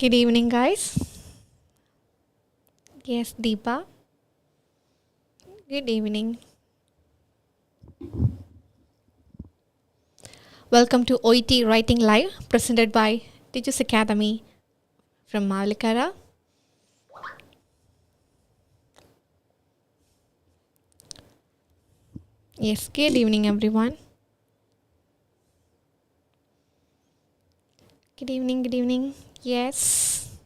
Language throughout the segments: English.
Good evening, guys. Yes, Deepa. Good evening. Welcome to OET Writing Live, presented by Tiju Academy from Malikara. Yes, good evening, everyone. Good evening, good evening. Yes.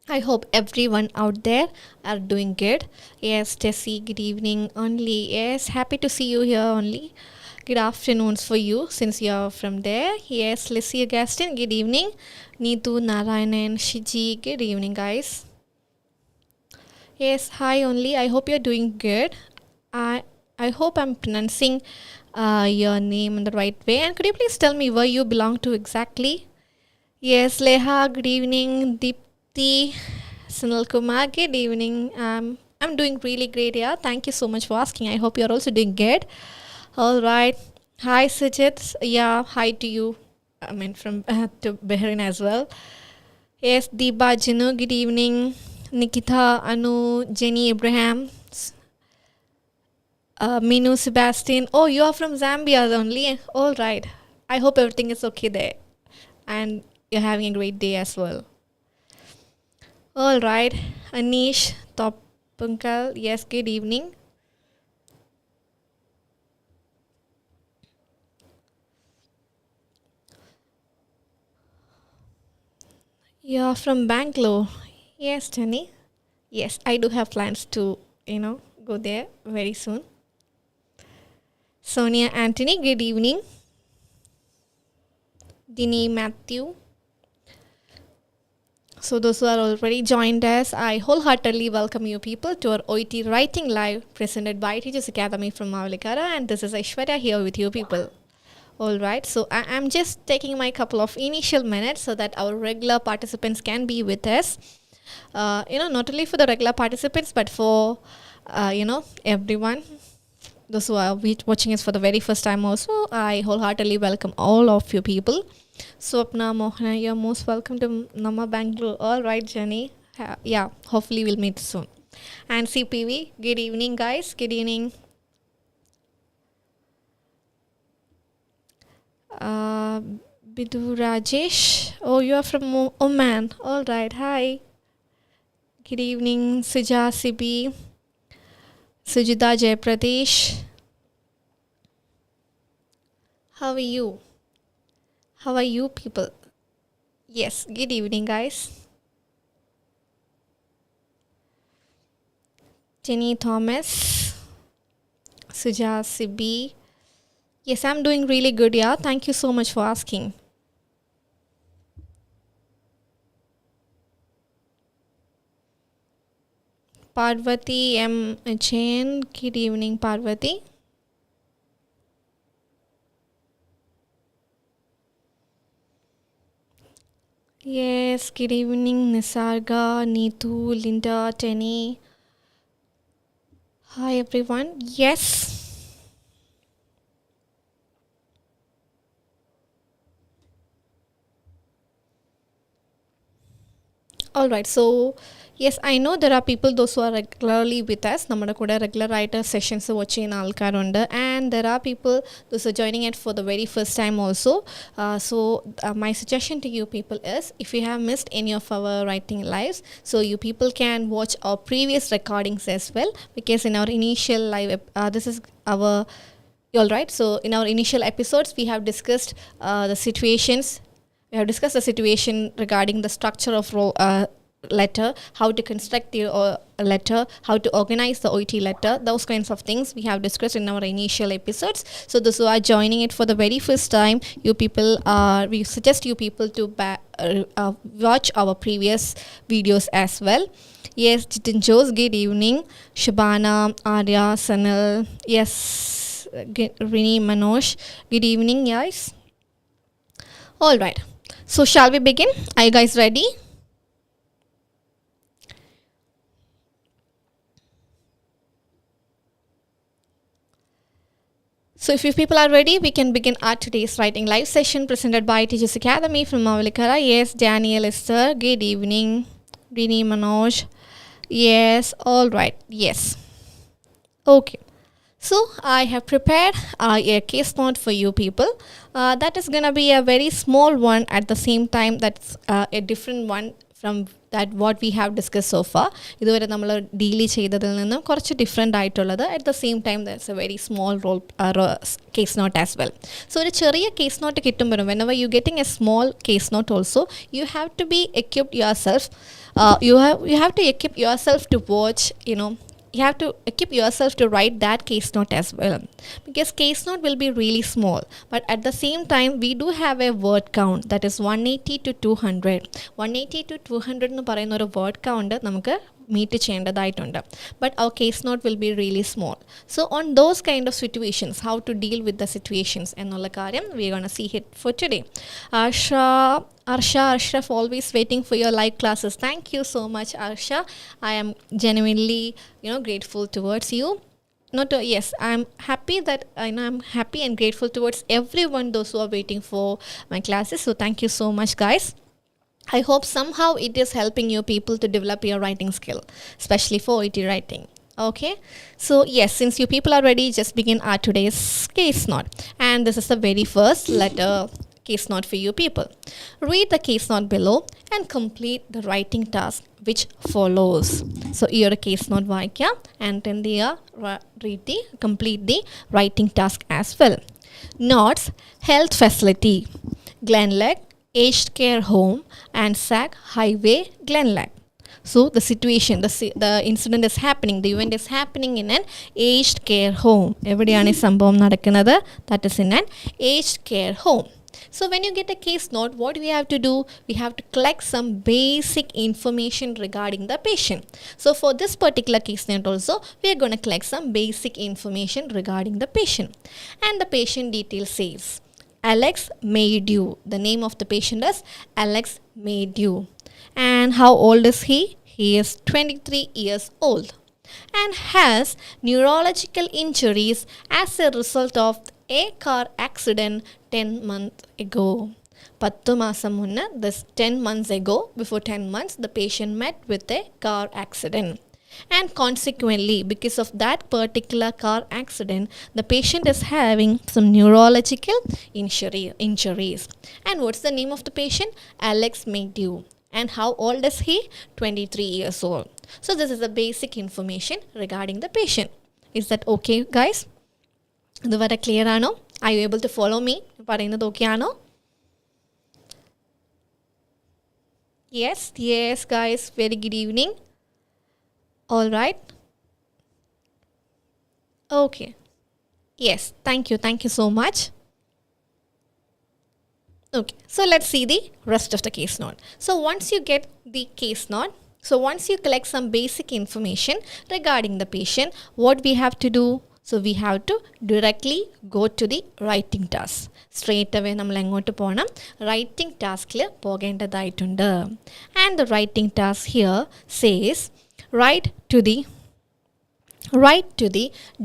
I hope everyone out there are doing good. Yes, Tessie, good evening only. Yes, happy to see you here only. Good afternoons for you since you're from there. Yes, Lizzie Augustine, good evening. Neetu, Narayanan, Shiji, good evening, guys. Yes, hi only. I hope you're doing good. I I hope I'm pronouncing your name in the right way. And could you please tell me where you belong to exactly? Yes, Leha, good evening. Deepthi, Sunil Kumar, good evening. I'm doing really great here. Thank you so much for asking. I hope you're also doing good. All right. Hi, Sujit. Yeah, hi to you. I mean, from to Bahrain as well. Yes, Deepa, Jinu, good evening. Nikita, Anu, Jenny, Abraham, Minu, Sebastian. Oh, you are from Zambia only. All right. I hope everything is okay there. And you're having a great day as well. All right, Anish, Topunkal, yes, good evening. You're from Bangalore. Yes, Jenny. Yes, I do have plans to, go there very soon. Sonia Anthony, good evening. Dini Matthew. So those who are already joined us, I wholeheartedly welcome you people to our OET Writing Live presented by Teachers Academy from Mavilikara, and this is Aishwarya here with you people. All right, so I'm just taking my couple of initial minutes so that our regular participants can be with us. Not only for the regular participants, but for, everyone. Those who are watching us for the very first time also, I wholeheartedly welcome all of you people. Swapna, Mohana, you're most welcome to Nama Bangalore. All right, Jenny. Yeah, hopefully we'll meet soon. And CPV, good evening, guys. Good evening. Bidu Rajesh. Oh, you are from Oman. All right. Hi. Good evening, Suja Sibi. Sujita Jayapradesh. How are you? How are you people? Yes. Good evening, guys. Jenny Thomas. Suja Sibi. Yes, I'm doing really good. Yeah. Thank you so much for asking. Parvati M. Jain. Good evening, Parvati. Yes, good evening, Nisarga, Neetu, Linda, Tenny. Hi, everyone. Yes. All right. So, yes, I know there are people, those who are regularly with us. Namada kuda regular writer sessions watching alkarunda, and there are people those are joining it for the very first time also. My suggestion to you people is, if you have missed any of our writing lives, so you people can watch our previous recordings as well, because in our initial live, this is our all right. So in our initial episodes, we have discussed the situations. We have discussed the situation regarding the structure of letter, how to construct the letter, how to organize the OET letter, those kinds of things we have discussed in our initial episodes. So those who are joining it for the very first time, you people, we suggest you people to watch our previous videos as well. Yes, Jitin Jose, good evening. Shabana, Arya, Sanil, yes, Rini, Manoj, good evening, guys. All right. So shall we begin? Are you guys ready? So if you people are ready, we can begin our today's writing live session presented by Tiju Sir Academy from Mavalikara. Yes, Daniel is there. Good evening. Rini Manoj. Yes, all right. Yes. Okay. So I have prepared a case note for you people. That is going to be a very small one at the same time. That's a different one from that what we have discussed so far. ഇതുവരെ നമ്മൾ deal ചെയ്തതിൽ നിന്നും കുറച്ച് different ആയിട്ടുള്ളത് at the same time that's a very small role case note as well. So ഒരു ചെറിയ case note കിട്ടുമ്പോഴും whenever you getting a small case note also, you have to be equipped yourself. You have to equip yourself to watch, you have to equip yourself to write that case note as well, because case note will be really small, but at the same time we do have a word count that is 180 to 200. 180 to 200 എന്ന് പറയുന്ന ഒരു word count നമുക്ക് meet ചെയ്യേണ്ടതായിട്ടുണ്ട്. But our case not will be really small. So on those kind of situations, how to deal with the situations എന്നുള്ള കാര്യം we are gonna see it for today. Arshraf, always waiting for your live classes. Thank you so much, Arsha. I am genuinely, grateful towards you. Yes, I'm happy that I'm happy and grateful towards everyone, those who are waiting for my classes. So thank you so much, guys. I hope somehow it is helping you people to develop your writing skill, especially for OET writing. Okay, so yes, since you people are ready, just begin our today's case note. And this is the very first letter case note for you people. Read the case note below and complete the writing task which follows. So here a case note vaikya and then complete the writing task as well. Notes: health facility, Glenelg, aged care home and SAC highway, Glenelg. So the situation, the incident is happening, the event is happening in an aged care home. Evideyana sambhavam nadakkunathu, that is in an aged care home. So when you get a case note, what we have to do? We have to collect some basic information regarding the patient. So for this particular case note also, we are going to collect some basic information regarding the patient. And the patient detail says, Alex Maydew. The name of the patient is Alex Maydew. And how old is he? He is 23 years old and has neurological injuries as a result of a car accident 10 months ago. 10 മാസം മുന്നേ, this 10 months ago, before 10 months, the patient met with a car accident. And consequently, because of that particular car accident, the patient is having some neurological injuries. And what's the name of the patient? Alex Maydew. And how old is he? 23 years old. So this is the basic information regarding the patient. Is that okay, guys? ഇതുവരെ clear ആണോ? Are you able to follow me? പറയുന്നത് okay ആണോ? Yes, guys. Very good evening. All right. Okay. Yes, thank you so much. Okay, so let's see the rest of the case note. So once you get the case note, once you collect some basic information regarding the patient, what we have to do? So we have to directly go to the writing task. Straight away നമ്മൾ എങ്ങോട്ട് പോകണം? Writing taskൽ പോകേണ്ടതായിട്ടുണ്ട്. And the writing task here says, write to the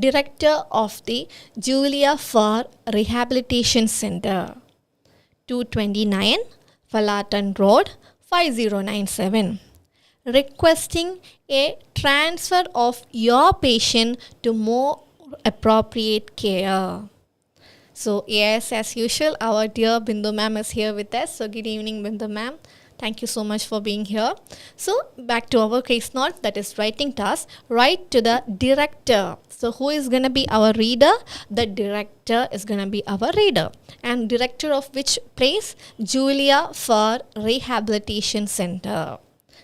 director of the Julia for Rehabilitation Center, 229 Falatan Road, 5097. Requesting a transfer of your patient to more appropriate care. So yes, as usual, our dear Bindu ma'am is here with us. So good evening, Bindu ma'am. Thank you so much for being here. So back to our case note, that is writing task. Write to the director. So who is going to be our reader? The director is going to be our reader. And director of which place? Julia for Rehabilitation Center.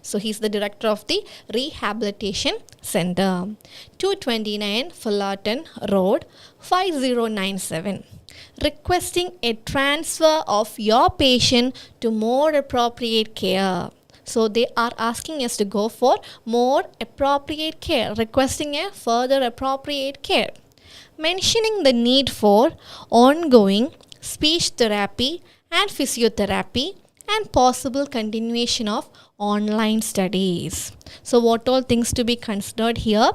So he's the director of the Rehabilitation Center, 229 Fullerton Road, 5097. Requesting a transfer of your patient to more appropriate care. So they are asking us to go for more appropriate care, requesting a further appropriate care. Mentioning the need for ongoing speech therapy and physiotherapy and possible continuation of online studies. So what all things to be considered here?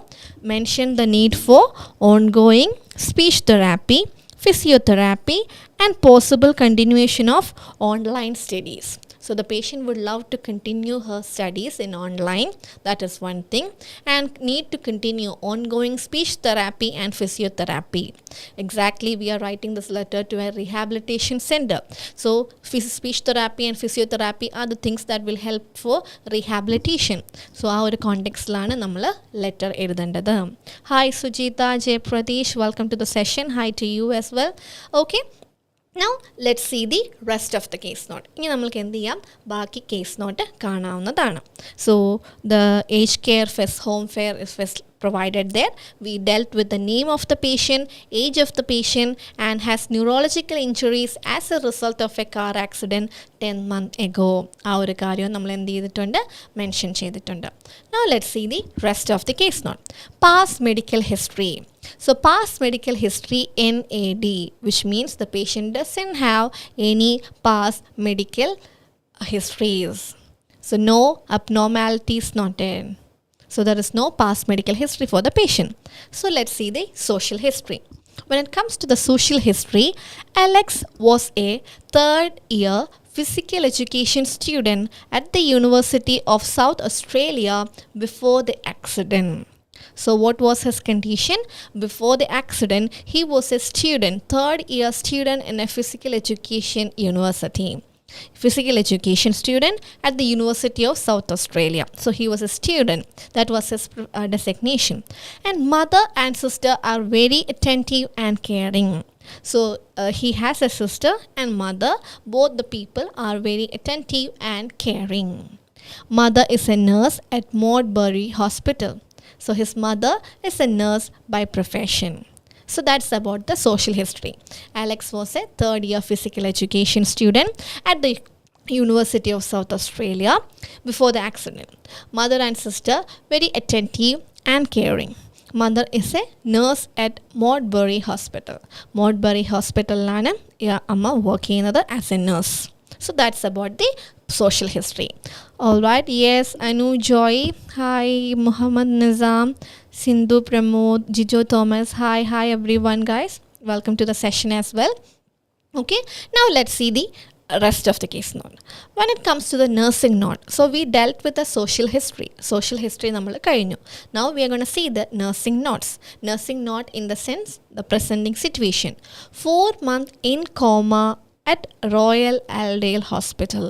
Mention the need for ongoing speech therapy physiotherapy, and possible continuation of online studies. So the patient would love to continue her studies in online, that is one thing, and need to continue ongoing speech therapy and physiotherapy. Exactly, we are writing this letter to a rehabilitation center. So speech therapy and physiotherapy are the things that will help for rehabilitation. So our context lana namala letter eduthendadu. Hi Sujita, Jay Pradesh, welcome to the session. Hi to you as well. Okay. Now let's see the rest of the case note. ഇനി നമ്മൾക്ക് എന്ത് ചെയ്യാം, ബാക്കി case not കാണാവുന്നതാണ്. So the aged care home fare is provided there. We dealt with the name of the patient, age of the patient, and has neurological injuries as a result of a car accident 10 months ago. ആ ഒരു കാര്യം നമ്മൾ എന്ത് ചെയ്തിട്ടുണ്ട്, mention ചെയ്തിട്ടുണ്ട്. Now let's see the rest of the case note. Past medical history. So past medical history NAD, which means the patient doesn't have any past medical histories. So no abnormalities noted. So there is no past medical history for the patient. So let's see the social history. When it comes to the social history, Alex was a third year physical education student at the University of South Australia before the accident. So what was his condition? Before the accident, he was a student, third year student in a physical education university. Physical education student at the University of South Australia. So he was a student. That was his designation. And mother and sister are very attentive and caring. So he has a sister and mother. Both the people are very attentive and caring. Mother is a nurse at Modbury Hospital. So his mother is a nurse by profession. So that's about the social history. Alex was a third year physical education student at the University of South Australia before the accident. Mother and sister very attentive and caring. Mother is a nurse at Modbury Hospital. Modbury Hospital lana amma work cheynathu as a nurse. So that's about the social history. All right, yes, Anu Joy, hi, Muhammad Nizam, Sindhu Pramod, Jijo Thomas, hi everyone guys, welcome to the session as well. Okay, now let's see the rest of the case note. When it comes to the nursing note, so we dealt with the social history nammal kayinju. Now we are going to see the nursing note in the sense the presenting situation. 4 months in coma at Royal Airedale Hospital.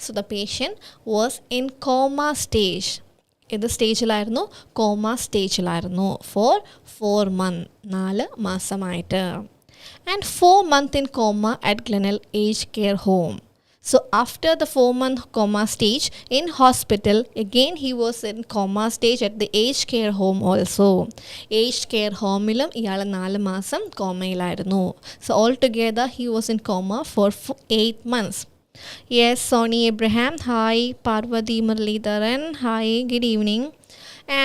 So the patient was in coma stage. ഏത് സ്റ്റേജിലായിരുന്നു, comma സ്റ്റേജിലായിരുന്നു for 4 months, 4 മാസമായിട്ട്. And 4 months in coma at Glenelg Aged Care Home. So after the 4-month coma stage in hospital, again he was in coma stage at the aged care home also. Aged care homeilum iyal 4 മാസം കോമയിലായിരുന്നു. So altogether he was in coma for 8 months. Yes, Sony Abraham, hi. Parvati Muralidharan, hi, good evening.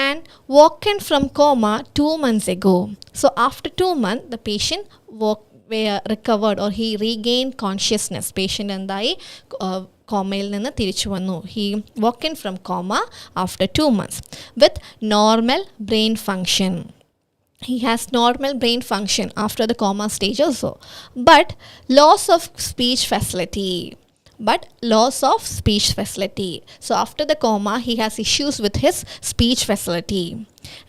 And woken from coma 2 months ago. So after 2 months, the patient recovered or he regained consciousness. Patient എന്തായി, കോമയിൽ നിന്ന് തിരിച്ചു വന്നു. He woken from coma after 2 months with normal brain function. He has normal brain function after the coma stage also, but loss of speech facility. So after the coma, he has issues with his speech facility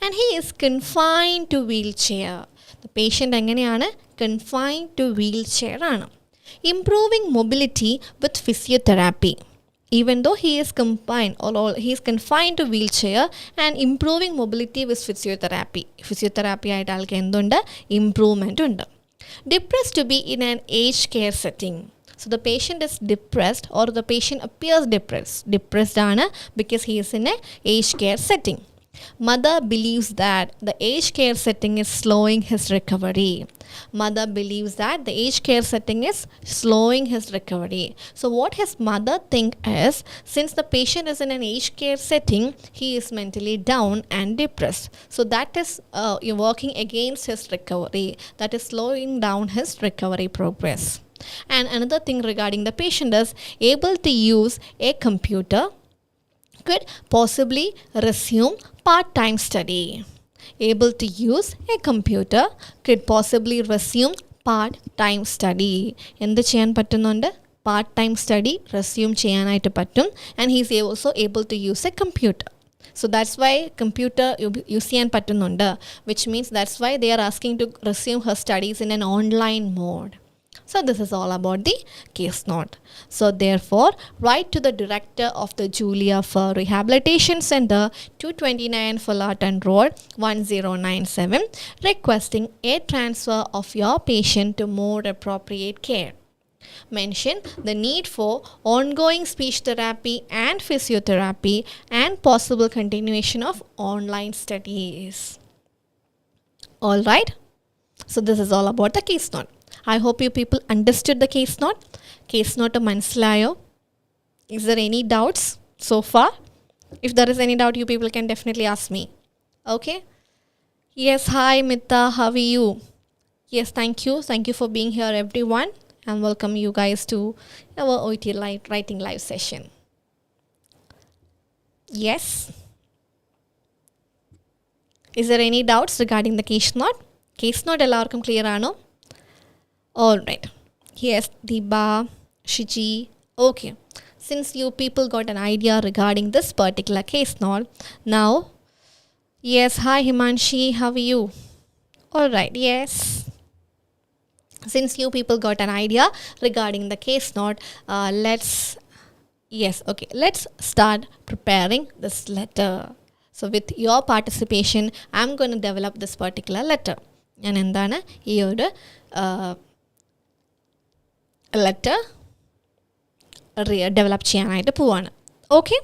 and he is confined to wheelchair. The patient എങ്ങനെയാണ്, confined to wheelchair ആണ്. Improving mobility with physiotherapy. Even though he is confined to wheelchair and improving mobility with physiotherapy ആയിട്ട് ആൾക്ക് എന്തുണ്ട്, improvement ഉണ്ട്. Depressed to be in an aged care setting. So the patient is depressed or the patient appears depressed aana because he is in a aged care setting. Mother believes that the aged care setting is slowing his recovery. So what his mother think is, since the patient is in an aged care setting, he is mentally down and depressed. So that is working against his recovery. That is slowing down his recovery progress. And another thing regarding the patient is able to use a computer, could possibly resume part-time study. Able to use a computer, could possibly resume part time study. എന്ത് ചെയ്യാൻ പറ്റുന്നുണ്ട്? Part time study resume ചെയ്യാനായിട്ട് പറ്റും. And he is also able to use a computer. So that's why computer use ചെയ്യാൻ പറ്റുന്നുണ്ട്, which means that's why they are asking to resume her studies in an online mode. So this is all about the case note. So therefore, write to the director of the Julia for Rehabilitation Center, 229 Fullerton Road, 1097, requesting a transfer of your patient to more appropriate care. Mention the need for ongoing speech therapy and physiotherapy and possible continuation of online studies. All right. So this is all about the case note. I hope you people understood the case note. Case note manasilayo. Is there any doubts so far? If there is any doubt, you people can definitely ask me. Okay. Yes. Hi Mita. How are you? Yes. Thank you. Thank you for being here, everyone. And welcome you guys to our OET writing live session. Yes. Is there any doubts regarding the case note? Case note ellarkum clear aano? All right. Yes, Diba, Shiji. Okay. Since you people got an idea regarding this particular case note, now, yes, hi Himanshi, how are you? All right. Yes. Since you people got an idea regarding the case note, let's start preparing this letter. So with your participation, I'm going to develop this particular letter. And endana ee oru letter develop cheyanayittu povana. Okay,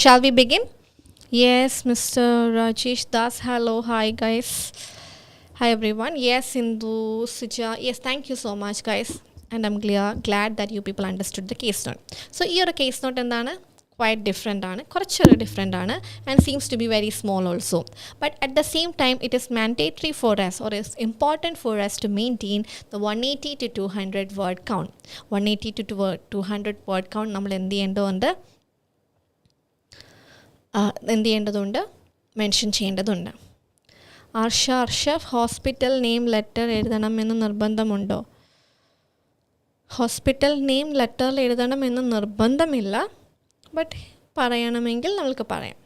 shall we begin? Yes, Mr. Rajesh Das. Hello, hi guys. Hi everyone. Yes, Sindhu, Sija. Yes, thank you so much guys. And I'm glad that you people understood the case note. So here a case note endana quite different aanu, korachara different aanu, and seems to be very small also. But at the same time, it is mandatory for us, or is important for us, to maintain the 180 to 200 word count. 180 to 200 word count nammal endu endu mention cheyendadundu. Arsh hospital name letter എഴുതണം എന്ന് നിർബന്ധമുണ്ടോ? Hospital name ലെറ്ററിൽ എഴുതണം എന്ന് നിർബന്ധമില്ല, but പറയണമെങ്കിൽ നമുക്ക് പറയാം.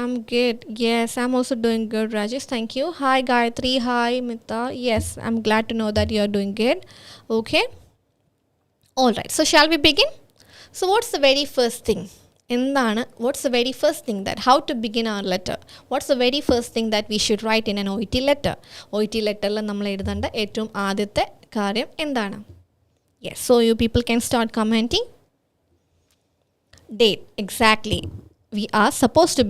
I'm good. Yes, I'm also doing good, Rajesh. Thank you. Hi Gayatri. Hi Mita. Yes, I'm glad to know that you are doing good. Okay. All right. So shall we begin? So what's the very first thing? What's the very first thing that how to begin our letter? What's the very first thing that we should write in an OET letter? OET letter la nammal ezhudanda ettavum aadiyathe karyam endana? Yes, so you people can start commenting. Date. Exactly. We are supposed to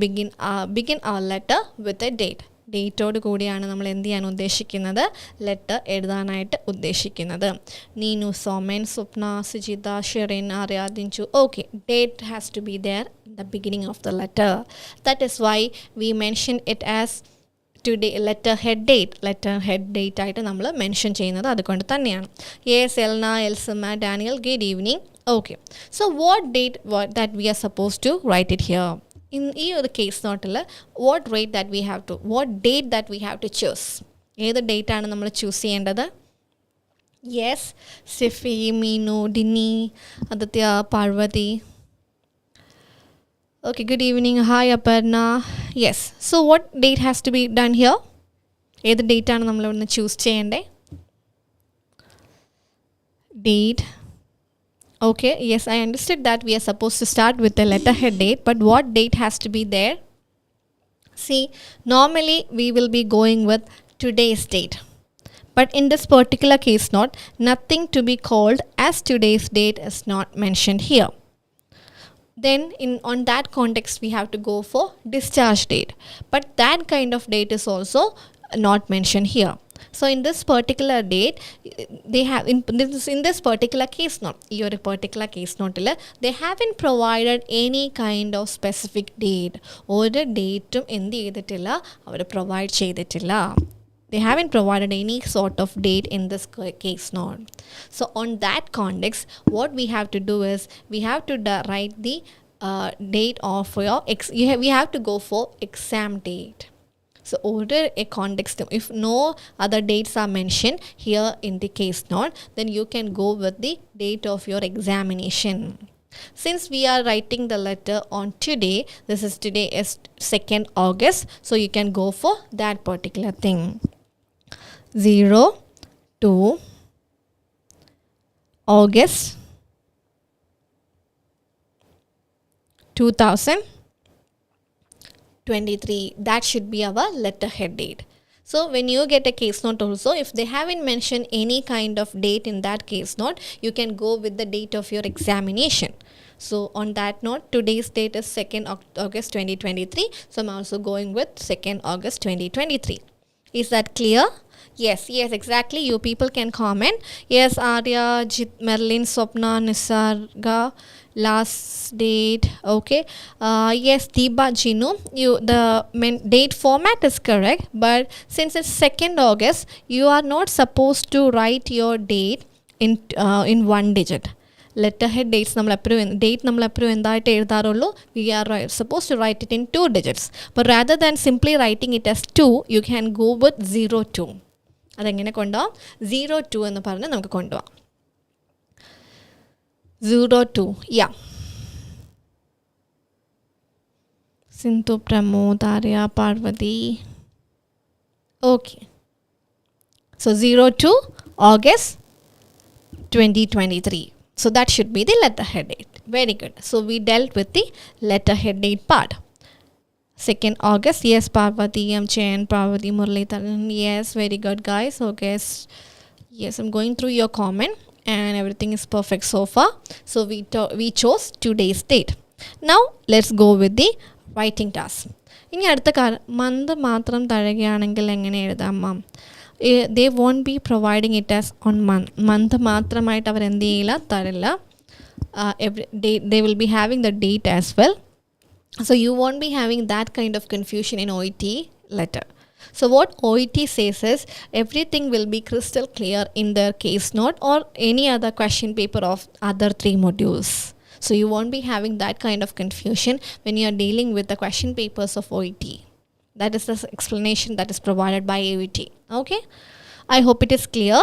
begin our letter with a date. ഡേറ്റോട് കൂടിയാണ് നമ്മൾ എന്ത് ചെയ്യാൻ ഉദ്ദേശിക്കുന്നത്? Letter എഴുതാനായിട്ട് ഉദ്ദേശിക്കുന്നത്. Neenu, Soman, Swapna, Sujitha, Sherin, Arya, Dinchu. Okay, date has to be there in the beginning of the letter. That is why we mention it as today letter head date ആയിട്ട് നമ്മൾ mention ചെയ്യുന്നത് അതുകൊണ്ട് തന്നെയാണ്. Yes, Elna, Elsamma, Daniel, good evening. Okay, so what date that we are supposed to write it here? In the case note, what date that we have to choose? ഏത് date ആണ് നമ്മൾ choose ചെയ്യേണ്ടത്? Yes, Sifi, Meenu, Dini, Aditya, Parvathy. Okay, good evening. Hi Aparna. Yes, so what date has to be done here? ഏത് date ആണ് നമ്മൾ ഇവിടുന്ന് choose ചെയ്യേണ്ടേ? Date. Okay, yes, I understood that we are supposed to start with the letterhead date, but what date has to be there? See, normally we will be going with today's date. But in this particular case note, nothing to be called as today's date is not mentioned here. Then on that context, we have to go for discharge date. But that kind of date is also not mentioned here. So in this particular date, they have in this particular case note, they haven't provided any kind of specific date. ഒരു ഡേറ്റും എന്ത് ചെയ്തിട്ടില്ല, അവർ provide ചെയ്തിട്ടില്ല. They haven't provided any sort of date in this case note. So on that context, what we have to do is we have to write the date of your we have to go for exam date. So order a context. If no other dates are mentioned here in the case note, then you can go with the date of your examination. Since we are writing the letter on today, today is 2nd August, so you can go for that particular thing. 0 to August 2023. That should be our letterhead date. So when you get a case note also, if they haven't mentioned any kind of date in that case note, you can go with the date of your examination. So on that note, today's date is 2nd August 2023. So I'm also going with 2nd August 2023. Is that clear? Yes, exactly. You people can comment. Yes, Arya, Jit, Merlin, Swapna, Nisarga, last date. Okay. Yes, Deepa, Jinu, the date format is correct, but since it's 2nd August, you are not supposed to write your date in one digit. Letterhead dates we are supposed to write it in 2 digits, but rather than simply writing it as 2, you can go with 02. അതെങ്ങനെ കൊണ്ടുപോകാം? 02 എന്ന് പറഞ്ഞ് നമുക്ക് കൊണ്ടുപോകാം. 02. Yeah. Sindhu, Pramod, Arya, Parvati. Okay. So 02 August 2023. So that should be the letterhead date. Very good. So we dealt with the letterhead date part. 2nd August. Yes, Parvati, Chain, Parvati, Muralitharan. Yes, very good, guys. Okay. Yes, I'm going through your comment and everything is perfect so far. So we chose today's date. Now let's go with the writing task. ഇനി അടുത്ത month മാത്രം തഴകയാണെങ്കിൽ എങ്ങനെ എഴുതാം മാം? They won't be providing it as on month മാത്രമായിട്ട് അവർ എന്ത് ചെയ്യില്ല, തരില്ല. Every day they will be having the date as well. So you won't be having that kind of confusion in OET letter. So what OET says is everything will be crystal clear in their case note or any other question paper of other 3 modules. So you won't be having that kind of confusion when you are dealing with the question papers of OET. That is the explanation that is provided by OET. Okay? I hope it is clear.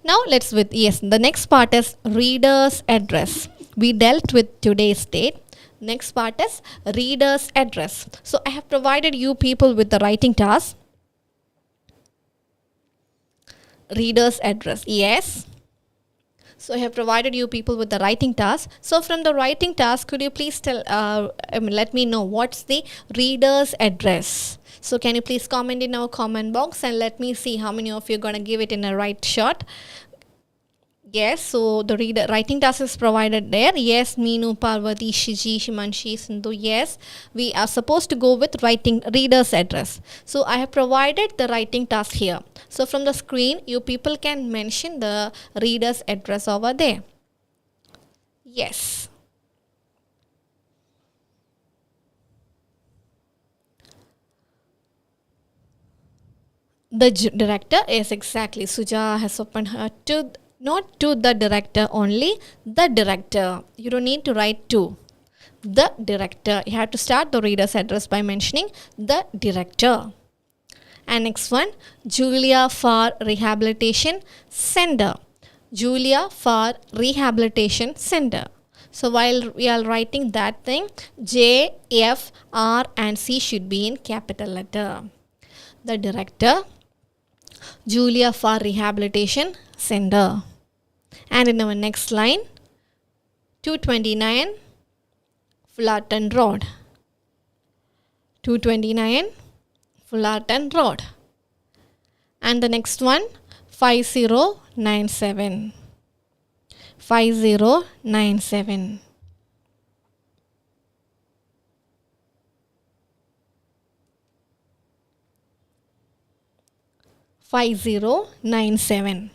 Now the next part is reader's address. We dealt with today's date. Next part is reader's address. So I have provided you people with the writing task. Reader's address. Yes. So I have provided you people with the writing task. So from the writing task, could you please let me know what's the reader's address? So can you please comment in our comment box and let me see how many of you are going to give it in a right shot. Yes, so the writing task is provided there. Yes, Meenu, Parvati, Shiji, Shimanshi, Sindhu. Yes, we are supposed to go with writing reader's address. So I have provided the writing task here. So from the screen, you people can mention the reader's address over there. Yes. The director is exactly, Suja has opened her to, not to the director only, the director. You don't need to write to. The director. You have to start the reader's address by mentioning the director. And next one, Julia for Rehabilitation Center. Julia for Rehabilitation Center. So while we are writing that thing, J, F, R and C should be in capital letter. The director, Julia for Rehabilitation Center. And in our next line, 229 Fullerton Road. 229 Fullerton Road. And the next one, 5097. 5097.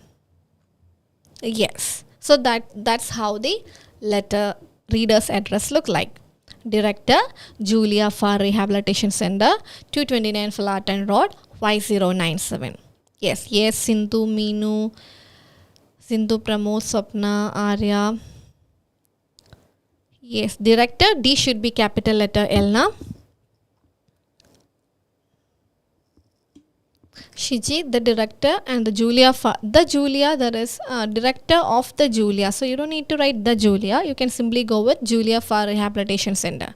Yes. So that's how the letter reader's address look like. Director, Julia for Rehabilitation Center, 229 Fullerton Road, 5097. Yes, Sindhu, Meenu, Sindhu, Pramod, Swapna, Arya. Yes, director, D should be capital letter L now. Shiji, the director, and the Julia, the Julia, that is director of the Julia. So you don't need to write the Julia. You can simply go with Julia for Rehabilitation Center.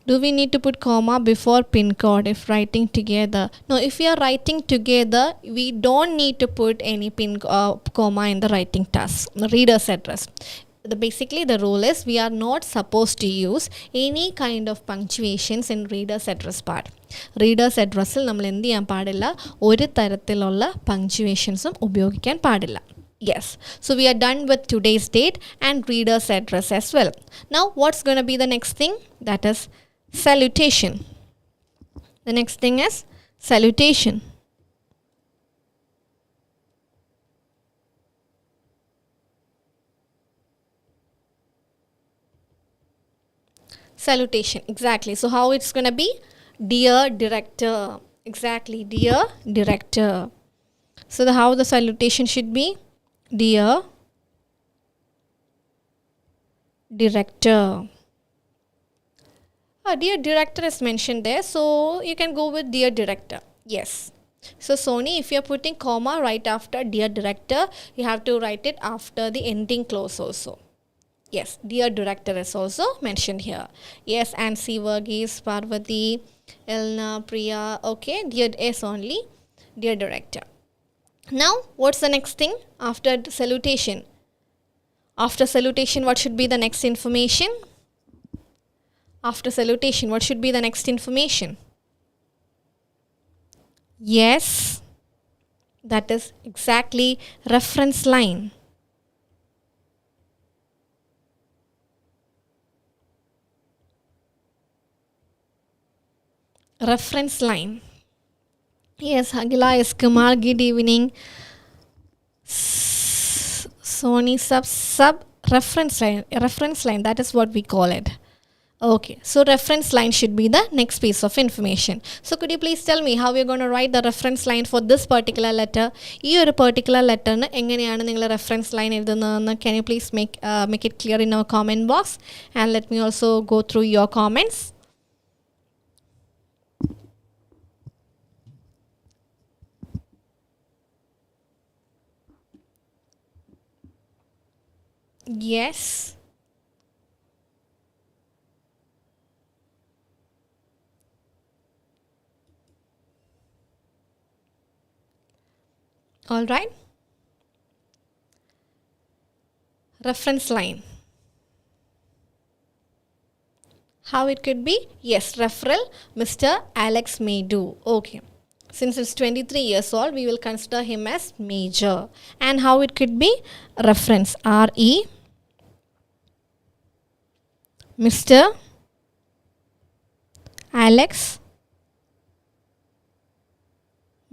Do we need to put comma before pin code if writing together? No, if we are writing together, we don't need to put any comma in the writing task, reader's address. Basically, the rule is we are not supposed to use any kind of punctuations in reader's address part. Reader's address il nammal endu cheyan paadilla oru tharathilulla punctuations ഉപയോഗിക്കാൻ പാടില്ല. Yes, so we are done with today's date and reader's address as well. Now what's going to be the next thing? That is salutation. The next thing is salutation. Salutation, exactly. So how it's going to be? Dear director. Exactly, dear director. So how the salutation should be? Dear director. Dear director is mentioned there, so you can go with dear director. Yes. So Sony, if you're putting comma right after dear director, you have to write it after the ending clause also. Yes, dear director is also mentioned here. Yes, and C. Verghese, Parvati, Elna, Priya. Okay, dear S only, dear director. Now, what's the next thing after salutation? After salutation, what should be the next information? After salutation, what should be the next information? Yes, that is exactly reference line. Reference line. Yes, Agila is Kumar, good evening. Sony sub reference line, that is what we call it. Okay, so reference line should be the next piece of information. So could you please tell me how you're going to write the reference line for this particular letter? Ee oru particular letter nu enganeyanu ningal reference line edunna, can you please make it clear in our comment box, and let me also go through your comments. Yes. All right. Reference line. How it could be? Yes, referral, Mr. Alex Maydu. Okay. Since it's 23 years old, we will consider him as major. And how it could be? Reference, R-E, Mr. Alex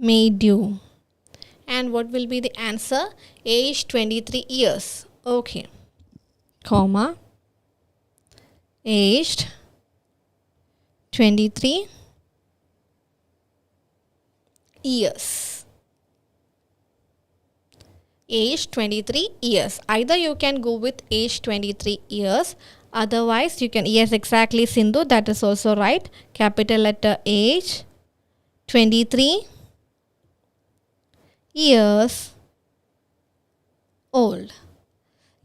Maydu. And what will be the answer? Age 23 years. Okay. Comma. Aged 23 years. Age 23 years. Either you can go with age 23 years. Otherwise, you can, yes, exactly, Sindhu, that is also right. Capital letter age 23 years old.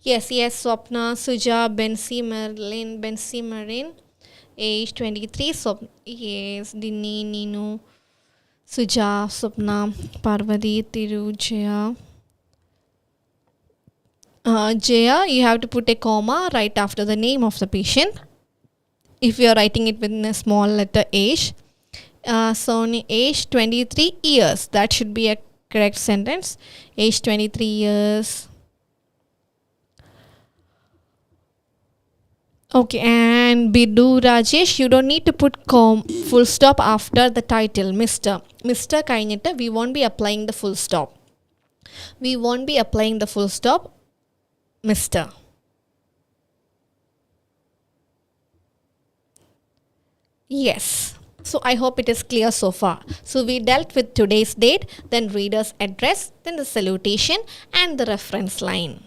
Yes, Swapna, Suja, Bensi, Marin, age 23, Swapna, yes, Dini, Ninu, Suja, Swapna, Parvati, Tiru, Jaya. Jaya, you have to put a comma right after the name of the patient. If you are writing it with a small letter age. Sony, age 23 years. That should be a correct sentence. Age 23 years. Okay, and Bidu Rajesh, you don't need to put full stop after the title, Mr. Mr. Kainita, we won't be applying the full stop. We won't be applying the full stop, Mr. Yes. So I hope it is clear so far. So we dealt with today's date, then reader's address, then the salutation and the reference line.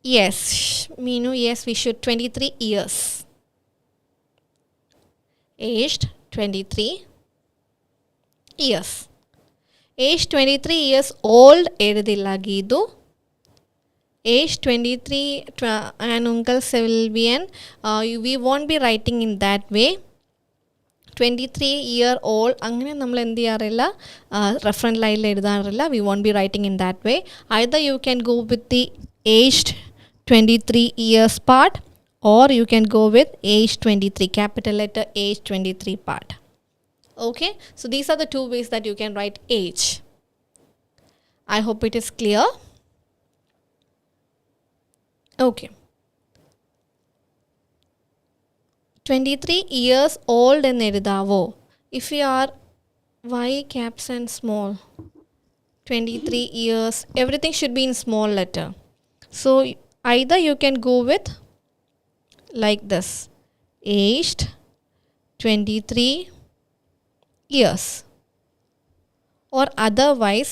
Yes, Meenu, yes, we should 23 years. Aged 23 years. Age 23 years old എഴുതില്ല Geethu. Age 23 and uncle Sylvian, we won't be writing in that way. 23-year-old അങ്ങനെ നമ്മൾ എന്ത് ചെയ്യാറില്ല, reference ലൈനിൽ എഴുതാറില്ല. We won't be writing in that way. Either you can go with the aged 23 years part, or you can go with age 23, capital letter age 23 part. Okay, so these are the two ways that you can write age. I hope it is clear. Okay, 23 years old എന്ന് എഴുതാവോ? If you are why caps and small, 23 years, everything should be in small letter. So either you can go with like this, aged 23 years, or otherwise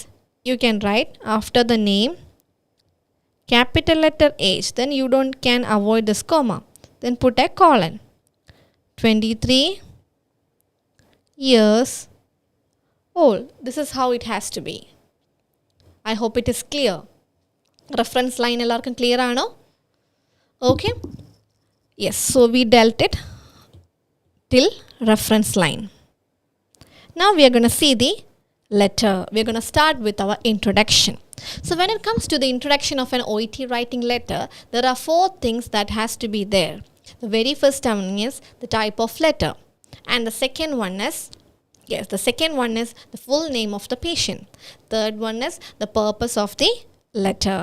you can write after the name capital letter H, then you can avoid this comma, then put a colon. 23 years old. This is how it has to be. I hope it is clear. Reference line ellarkum clear aano? Okay, yes, so we dealt it till reference line. Now we are going to see the letter. We are going to start with our introduction. So when it comes to the introduction of an OET writing letter, there are 4 things that has to be there. The very first one is the type of letter, and the second one is the full name of the patient. Third one is the purpose of the letter,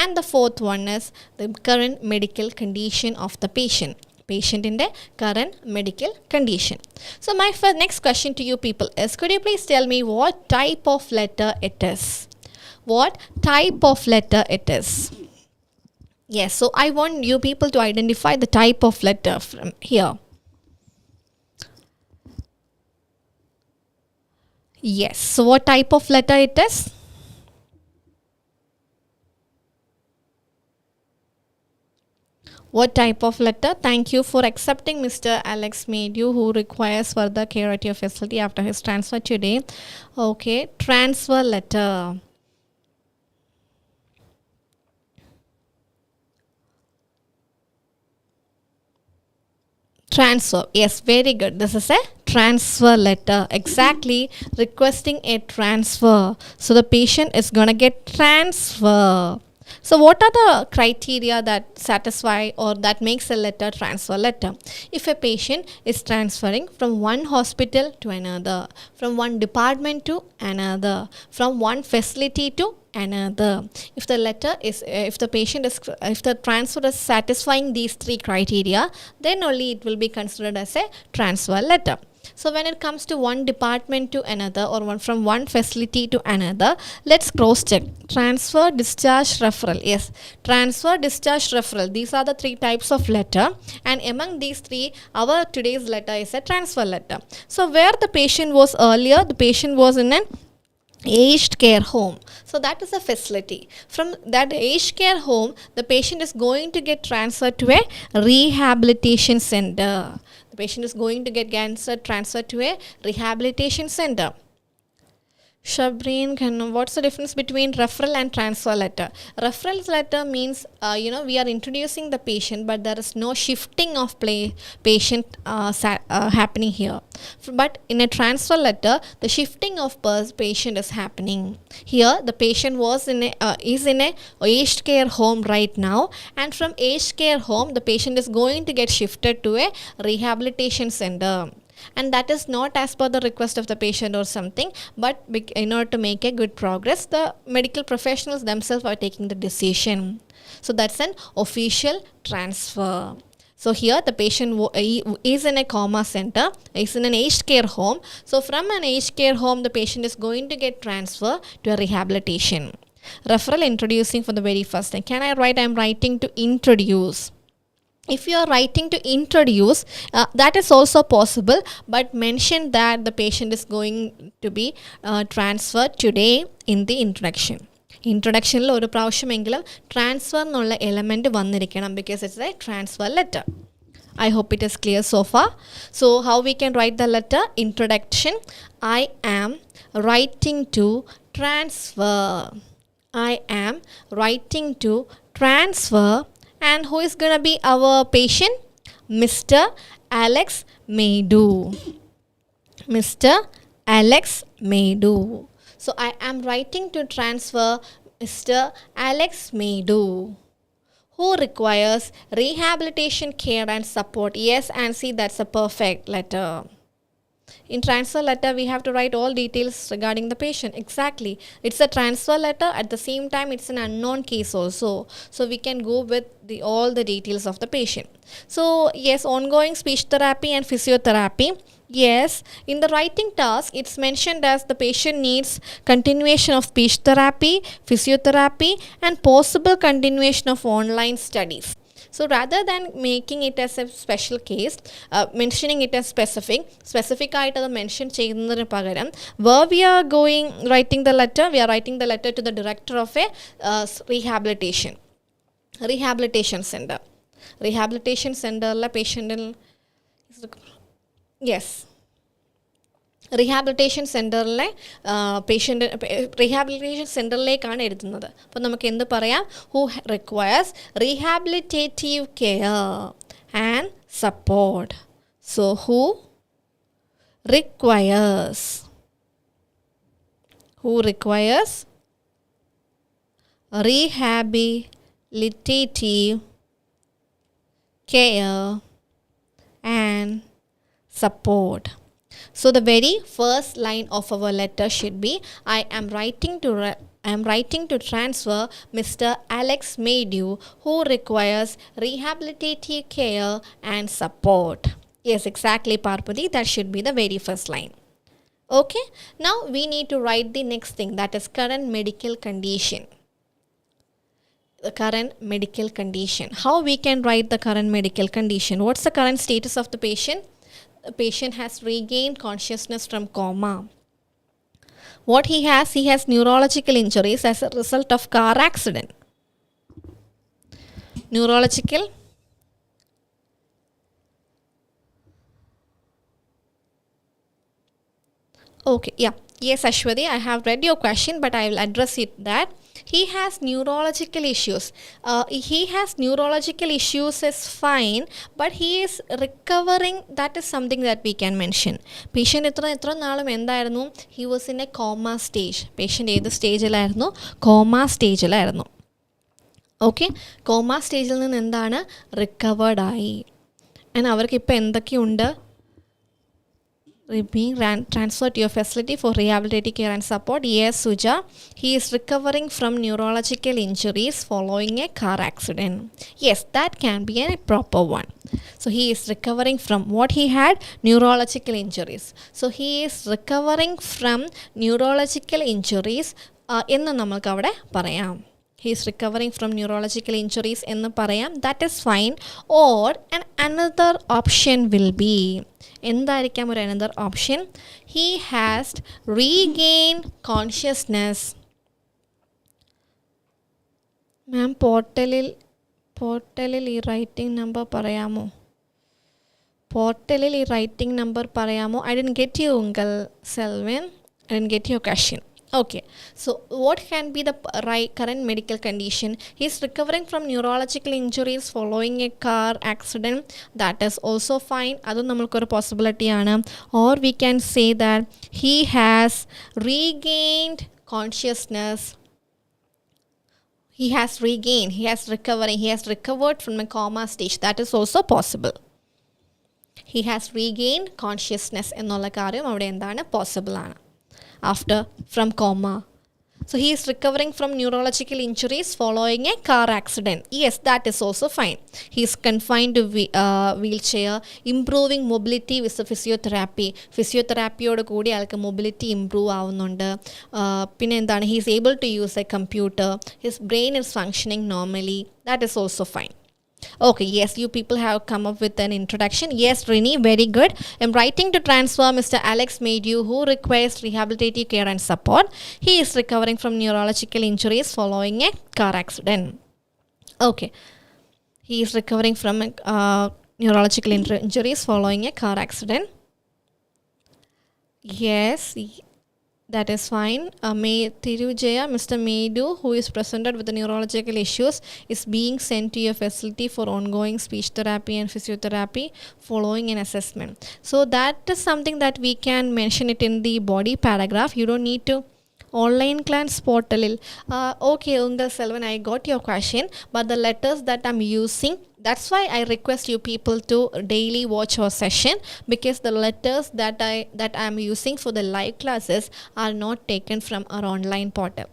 and the fourth one is the current medical condition of the patient in the current medical condition. So my next question to you people is, could you please tell me what type of letter it is? What type of letter it is? Yes, so I want you people to identify the type of letter from here. Yes, so what type of letter it is? What type of letter? Thank you for accepting Mr. Alex Medu, who requires further care at your facility after his transfer today. Okay, transfer letter. Transfer. Yes, very good. This is a transfer letter. Exactly, requesting a transfer. So the patient is going to get transfer. So what are the criteria that satisfy or that makes a letter transfer letter? If a patient is transferring from one hospital to another, from one department to another, from one facility to another, if the transfer is satisfying these 3 criteria, then only it will be considered as a transfer letter. So when it comes to one department to another, or from one facility to another, let's cross check. Transfer, discharge, referral. Yes, transfer, discharge, referral. These are the 3 types of letter, and among these 3, our today's letter is a transfer letter. So where the patient was earlier, the patient was in an aged care home. So that is a facility. From that aged care home, the patient is going to get transferred to a rehabilitation center. The patient is going to get transferred to a rehabilitation center. Shabreen, what's the difference between referral and transfer letter? Referral letter means, we are introducing the patient, but there is no shifting of patient happening here. But in a transfer letter, the shifting of patient is happening. Here, the patient is in a aged care home right now, and from aged care home, the patient is going to get shifted to a rehabilitation center. And that is not as per the request of the patient or something, but in order to make a good progress, the medical professionals themselves are taking the decision. So that's an official transfer. So here the patient is in a coma center, is in an aged care home. So from an aged care home, the patient is going to get transferred to a rehabilitation. Referral, introducing for the very first time. Can I write? I'm writing to introduce. If you are writing to introduce, that is also possible, but mention that the patient is going to be transferred today in the introduction. Introductionil oru pravashyamenkilum transfer ennulla element vannirikkanam, because it's a transfer letter. I hope it is clear so far. So how we can write the letter? Introduction. I am writing to transfer. I am writing to transfer. And who is going to be our patient? Mr. Alex Maydu. Mr. Alex Maydu. So I am writing to transfer Mr. Alex Maydu, who requires rehabilitation care and support. Yes, and see, that's a perfect letter. In transfer letter, we have to write all details regarding the patient. Exactly. It's a transfer letter. At the same time, it's an unknown case also. So we can go with all the details of the patient. So yes, ongoing speech therapy and physiotherapy. Yes, in the writing task, it's mentioned as the patient needs continuation of speech therapy, physiotherapy, and possible continuation of online studies. So rather than making it as a special case, mentioning it as specific ആയിട്ട് അത് mention ചെയ്യുന്നതിന് പകരം where we are going writing the letter, we are writing the letter to the director of a rehabilitation center. Rehabilitation centerലെ പേഷ്യൻറ്റിൽ yes rehabilitation സെൻറ്ററിലെ rehabilitation സെൻറ്ററിലേക്കാണ് എഴുതുന്നത്. അപ്പോൾ നമുക്ക് എന്ത് പറയാം? Who requires rehabilitative care and support. So who requires rehabilitative care and support. So the very first line of our letter should be, I am writing to transfer Mr. Alex Maydu, who requires rehabilitative care and support. Yes, exactly, Parpati. That should be the very first line. Okay. Now we need to write the next thing, that is current medical condition. The current medical condition. How we can write the current medical condition? What's the current status of the patient? The patient has regained consciousness from coma. What he has neurological injuries as a result of car accident. Neurological okay, yeah. Yes, Ashwati, I have read your question, but I will address it that he has neurological issues. He has neurological issues is fine, but he is recovering. That is something that we can mention. Patient എത്ര നാളും എന്തായിരുന്നു? He was in a coma stage. Patient ഏത് സ്റ്റേജിലായിരുന്നു? Comma സ്റ്റേജിലായിരുന്നു. Okay, comma സ്റ്റേജിൽ നിന്ന് എന്താണ്? റിക്കവേർഡായി. And അവർക്ക് ഇപ്പോൾ എന്തൊക്കെയുണ്ട്? Being transferred to your facility for rehabilitative care and support. Yes, Suja, he is recovering from neurological injuries following a car accident. Yes, that can be a proper one. So he is recovering from what he had? Neurological injuries. So he is recovering from neurological injuries എന്ന് നമുക്ക് അവിടെ പറയാം. He is recovering from neurological injuries എന്ന് പറയാം. That is fine. Or another option will be, എന്തായിരിക്കാം ഒരു another option? He has regained consciousness. മാം പോർട്ടലിൽ ഈ റൈറ്റിംഗ് നമ്പർ പറയാമോ? I didn't get you, Uncle Selwyn. I didn't get your question. Okay, so what can be the current medical condition? He is recovering from neurological injuries following a car accident. That is also fine. Adu namakku oru possibility aanu. Or we can say that he has regained consciousness. He has recovered from a coma stage. That is also possible. He has regained consciousness ennolla karyam avade endana possible aanu. After from coma. So he is recovering from neurological injuries following a car accident. Yes, that is also fine. He is confined to wheelchair, improving mobility with the physiotherapy. Physiotherapy കൂടി ആൾക്ക് mobility improve ആവുന്നുണ്ട്. പിന്നെ എന്താണ്? He is able to use a computer. His brain is functioning normally. That is also fine. Okay, yes, you people have come up with an introduction. Yes, Rini, very good. I'm writing to transfer Mr. Alex Maydu, who requires rehabilitative care and support. He is recovering from neurological injuries following a car accident. Okay, he is recovering from neurological injuries following a car accident. Yes, that is fine. Mr. Maydu, who is presented with the neurological issues, is being sent to a facility for ongoing speech therapy and physiotherapy following an assessment. So that is something that we can mention it in the body paragraph. You don't need to online class portal. Okay, Ungal Selvan, I got your question, but the letters that I'm using, that's why I request you people to daily watch our session, because the letters that I'm using for the live classes are not taken from our online portal.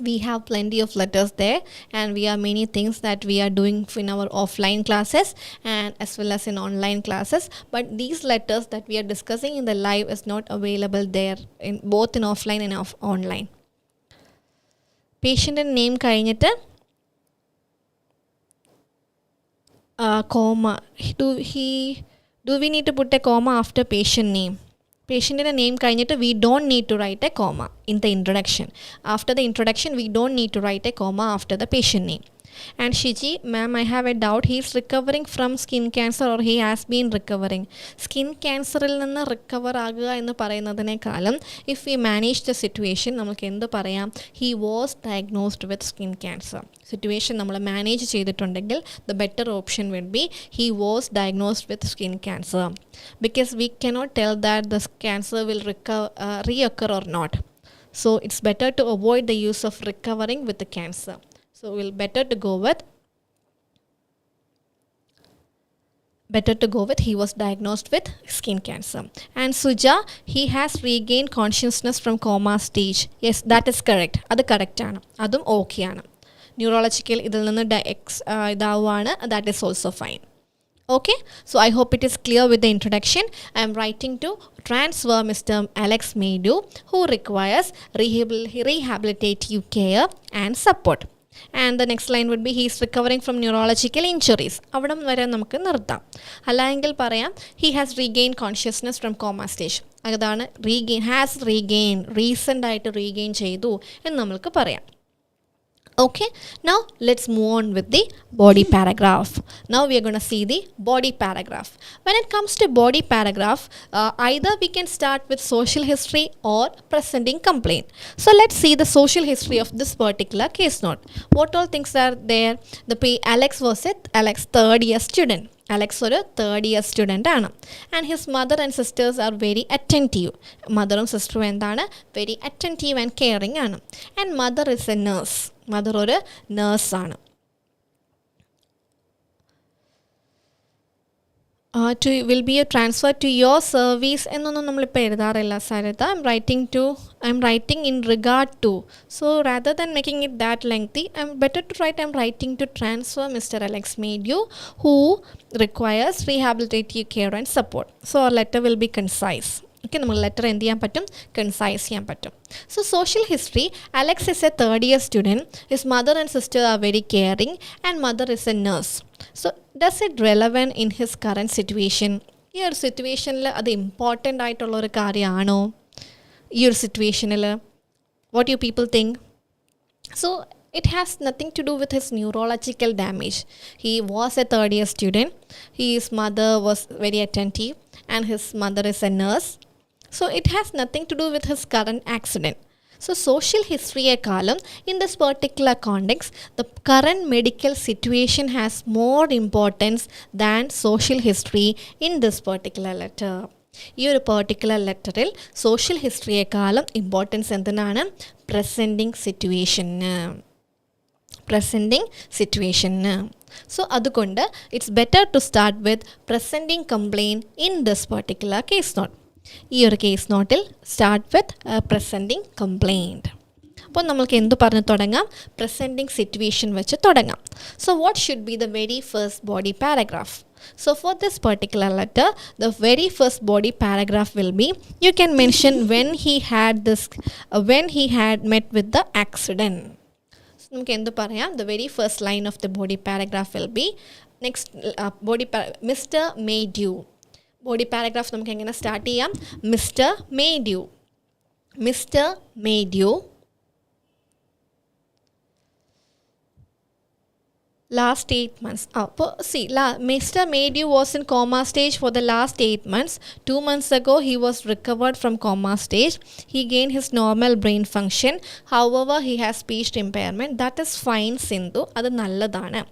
We have plenty of letters there, and we have many things that we are doing in our offline classes and as well as in online classes, but these letters that we are discussing in the live is not available there in both in offline and online. Patient name കഴിഞ്ഞിട്ട് comma. Do we need to put a comma after patient name? Patient name കഴിഞ്ഞിട്ട് we don't need to write a comma in the introduction. After the introduction, we don't need to write a comma after the patient name. And Shiji, ma'am, I have a doubt. He is recovering from skin cancer or he has been recovering. Skin cancer il ninnu recover ആകുക എന്ന് പറയുന്നതിനേക്കാളും if we manage the situation, നമുക്ക് എന്ത് പറയാം, he was diagnosed with skin cancer. Situation നമ്മൾ manage ചെയ്തിട്ടുണ്ടെങ്കിൽ the better option would be he was diagnosed with skin cancer, because we cannot tell that the cancer will reoccur or not. So it's better to avoid the use of recovering with the cancer. So we'll better to go with he was diagnosed with skin cancer. And Suja, he has regained consciousness from coma stage. Yes, that is correct. Adu correct aanu. Adum okay aanu. Neurological idil ninnu idavana, that is also fine. Okay, so I hope it is clear with the introduction. I am writing to transfer Mr. Alex Maydu, who requires rehabilitative care and support. And the next line would be he is recovering from neurological injuries. അവിടം വരെ നമുക്ക് നിർത്താം. അല്ലെങ്കിൽ പറയാം he has regained consciousness from coma stage. അതാണ് recent ആയിട്ട് regain ചെയ്തു എന്ന് നമുക്ക് പറയാം. Okay, now let's move on with the body paragraph. Now we are going to see the body paragraph. When it comes to body paragraph, either we can start with social history or presenting complaint. So let's see the social history of this particular case note. What all things are there? Alex was a third year student. Alex ഒരു third year student ആണ്. And his mother and sisters are very attentive. മദറും സിസ്റ്ററും എന്താണ്, very attentive and caring ആണ്. And mother is a nurse. Mother ഒരു നേഴ്സാണ്. Will be a transfer to your service എന്നൊന്നും നമ്മളിപ്പോൾ എഴുതാറില്ല Saritha. I'm writing in regard to. So rather than making it that lengthy, I'm better to write I'm writing to transfer Mr. Alex Maydu, who requires rehabilitative care and support. So our letter will be concise. Okay, നമുക്ക് letter എന്ത് ചെയ്യാൻ പറ്റും, concise ചെയ്യാൻ പറ്റും. So social history, Alex is A third year student. His mother and sister are very caring and mother is A nurse. So does it relevant in his current situation? ഈ ഒരു സിറ്റുവേഷനിൽ അത് important ആയിട്ടുള്ള ഒരു കാര്യമാണോ ഈ ഒരു സിറ്റുവേഷനിൽ? What you people think? So it has nothing to do with his neurological damage. He was a third year student. His mother was very attentive and his mother is a nurse. So it has nothing to do with his current accident. So social history column, in this particular context, the current medical situation has more importance than social history in this particular letter. ഈ ഒരു particular ലെറ്ററിൽ social ഹിസ്റ്ററിയെക്കാളും importance എന്തിനാണ്? Presenting സിറ്റുവേഷന്. So അതുകൊണ്ട് it's better to start with presenting complaint in this particular case note. ഈ ഒരു case നോട്ടിൽ സ്റ്റാർട്ട് വിത്ത് പ്രസൻറ്റിങ് കംപ്ലെയിൻറ്റ്. അപ്പോൾ നമുക്ക് എന്ത് പറഞ്ഞ് തുടങ്ങാം? പ്രസൻറ്റിങ് സിറ്റുവേഷൻ വെച്ച് തുടങ്ങാം. So what should be the very first body paragraph? So for this particular letter, the very first body paragraph will be, you can mention when he had met with the accident. So നമുക്ക് എന്ത് പറയാം? The very first line of the body paragraph will be Mr. Maydu. Body paragraph നമുക്ക് എങ്ങനെ start ചെയ്യാം? Mr. Maydu Last 8 months. See, Mr. Maydew was in coma stage for the last 8 months. 2 months ago, he was recovered from coma stage. He gained his normal brain function. However, he has speech impairment. That is fine, Sindhu. Adu nalladana.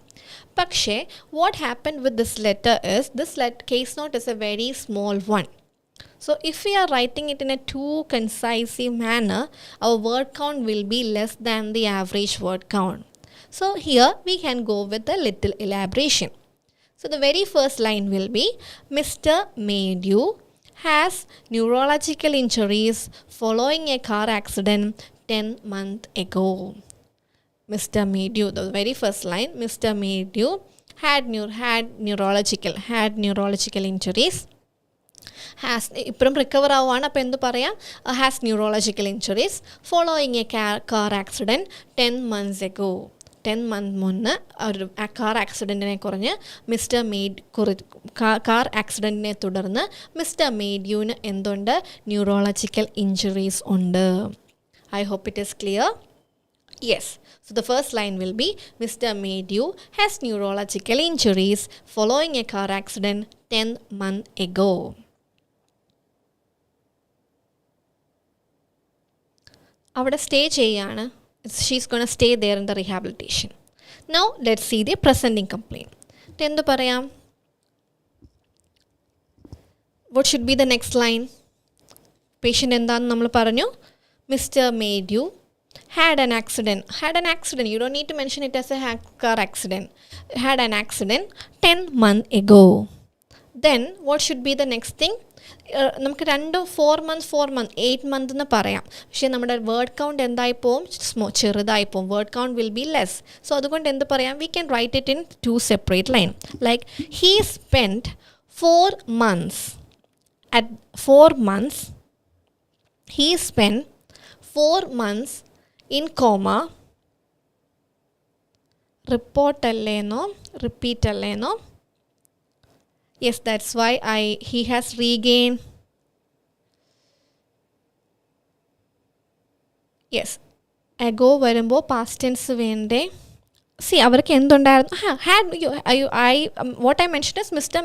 Pakshe, what happened with this letter is, this case note is a very small one. So if we are writing it in a too concise manner, our word count will be less than the average word count. So here we can go with a little elaboration. So the very first line will be, Mr. Maydew has neurological injuries following a car accident 10 months ago. Mr. Maydew, the very first line, Mr. Maydew had neurological injuries. Has recover has neurological injuries following a car accident 10 months ago. 10 months മുന്നേ ഒരു car ആക്സിഡൻറ്റിനെ കുറഞ്ഞ് car ആക്സിഡൻറ്റിനെ തുടർന്ന് mister മേഡ്യൂവിന് എന്തുണ്ട്? Neurological injuries ഉണ്ട്. I hope it is clear. Yes. So the first line will be, Mr. Maydew has neurological injuries following a car accident 10 months ago. അവിടെ stay ചെയ്യാണ്. She's going to stay there in the rehabilitation. Now let's see the presenting complaint. എന്തു പറയാം? What should be the next line? Patient എന്താണെന്ന് നമ്മൾ പറഞ്ഞു. Mr. Maydew had an accident. You don't need to mention it as a car accident. Had an accident 10 months ago. Then what should be the next thing? നമുക്ക് 4 months 8 months എന്ന് പറയാം. പക്ഷേ നമ്മുടെ word count എന്തായി പോവും? ചെറുതായി പോവും. Word count will be less. So അതുകൊണ്ട് എന്ത് പറയാം? We can write it in 2 separate line. Like he spent 4 months at 4 months. He spent 4 months in coma. Repeat അല്ലേനോ? Yes, that's why he has regained. Yes. Ago വരുമ്പോൾ past tense വേണ്ടേ? See, അവർക്ക് എന്തുണ്ടായിരുന്നു? What I mentioned is Mr.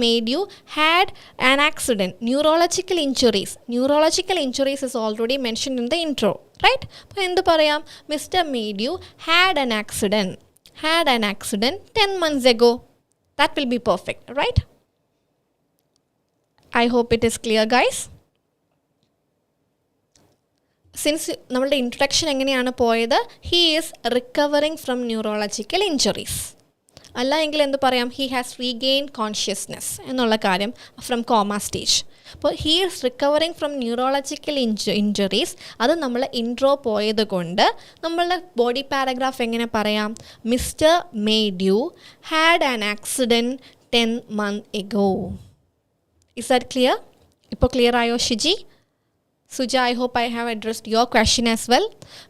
Maydew had an accident. Neurological injuries is already mentioned in the intro, right? അപ്പോൾ എന്ത് പറയാം? Mr. Maydew had an accident 10 months ago. That will be perfect, right? I hope it is clear, guys. Since നമ്മളുടെ introduction എങ്ങനെയാണ് പോയത്? He is recovering from neurological injuries. അല്ല എങ്കിൽ എന്ത് പറയാം? He has regained consciousness എന്നുള്ള കാര്യം from coma stage. അപ്പോൾ he is recovering from neurological injuries. അത് നമ്മൾ ഇൻട്രോ പോയത് കൊണ്ട് നമ്മളുടെ ബോഡി പാരഗ്രാഫ് എങ്ങനെ പറയാം? Mr. Maydew had an accident 10 months ago. Is that clear? ഇപ്പോൾ ക്ലിയർ ആയോ Shiji? Suja, I hope I have addressed your question as well.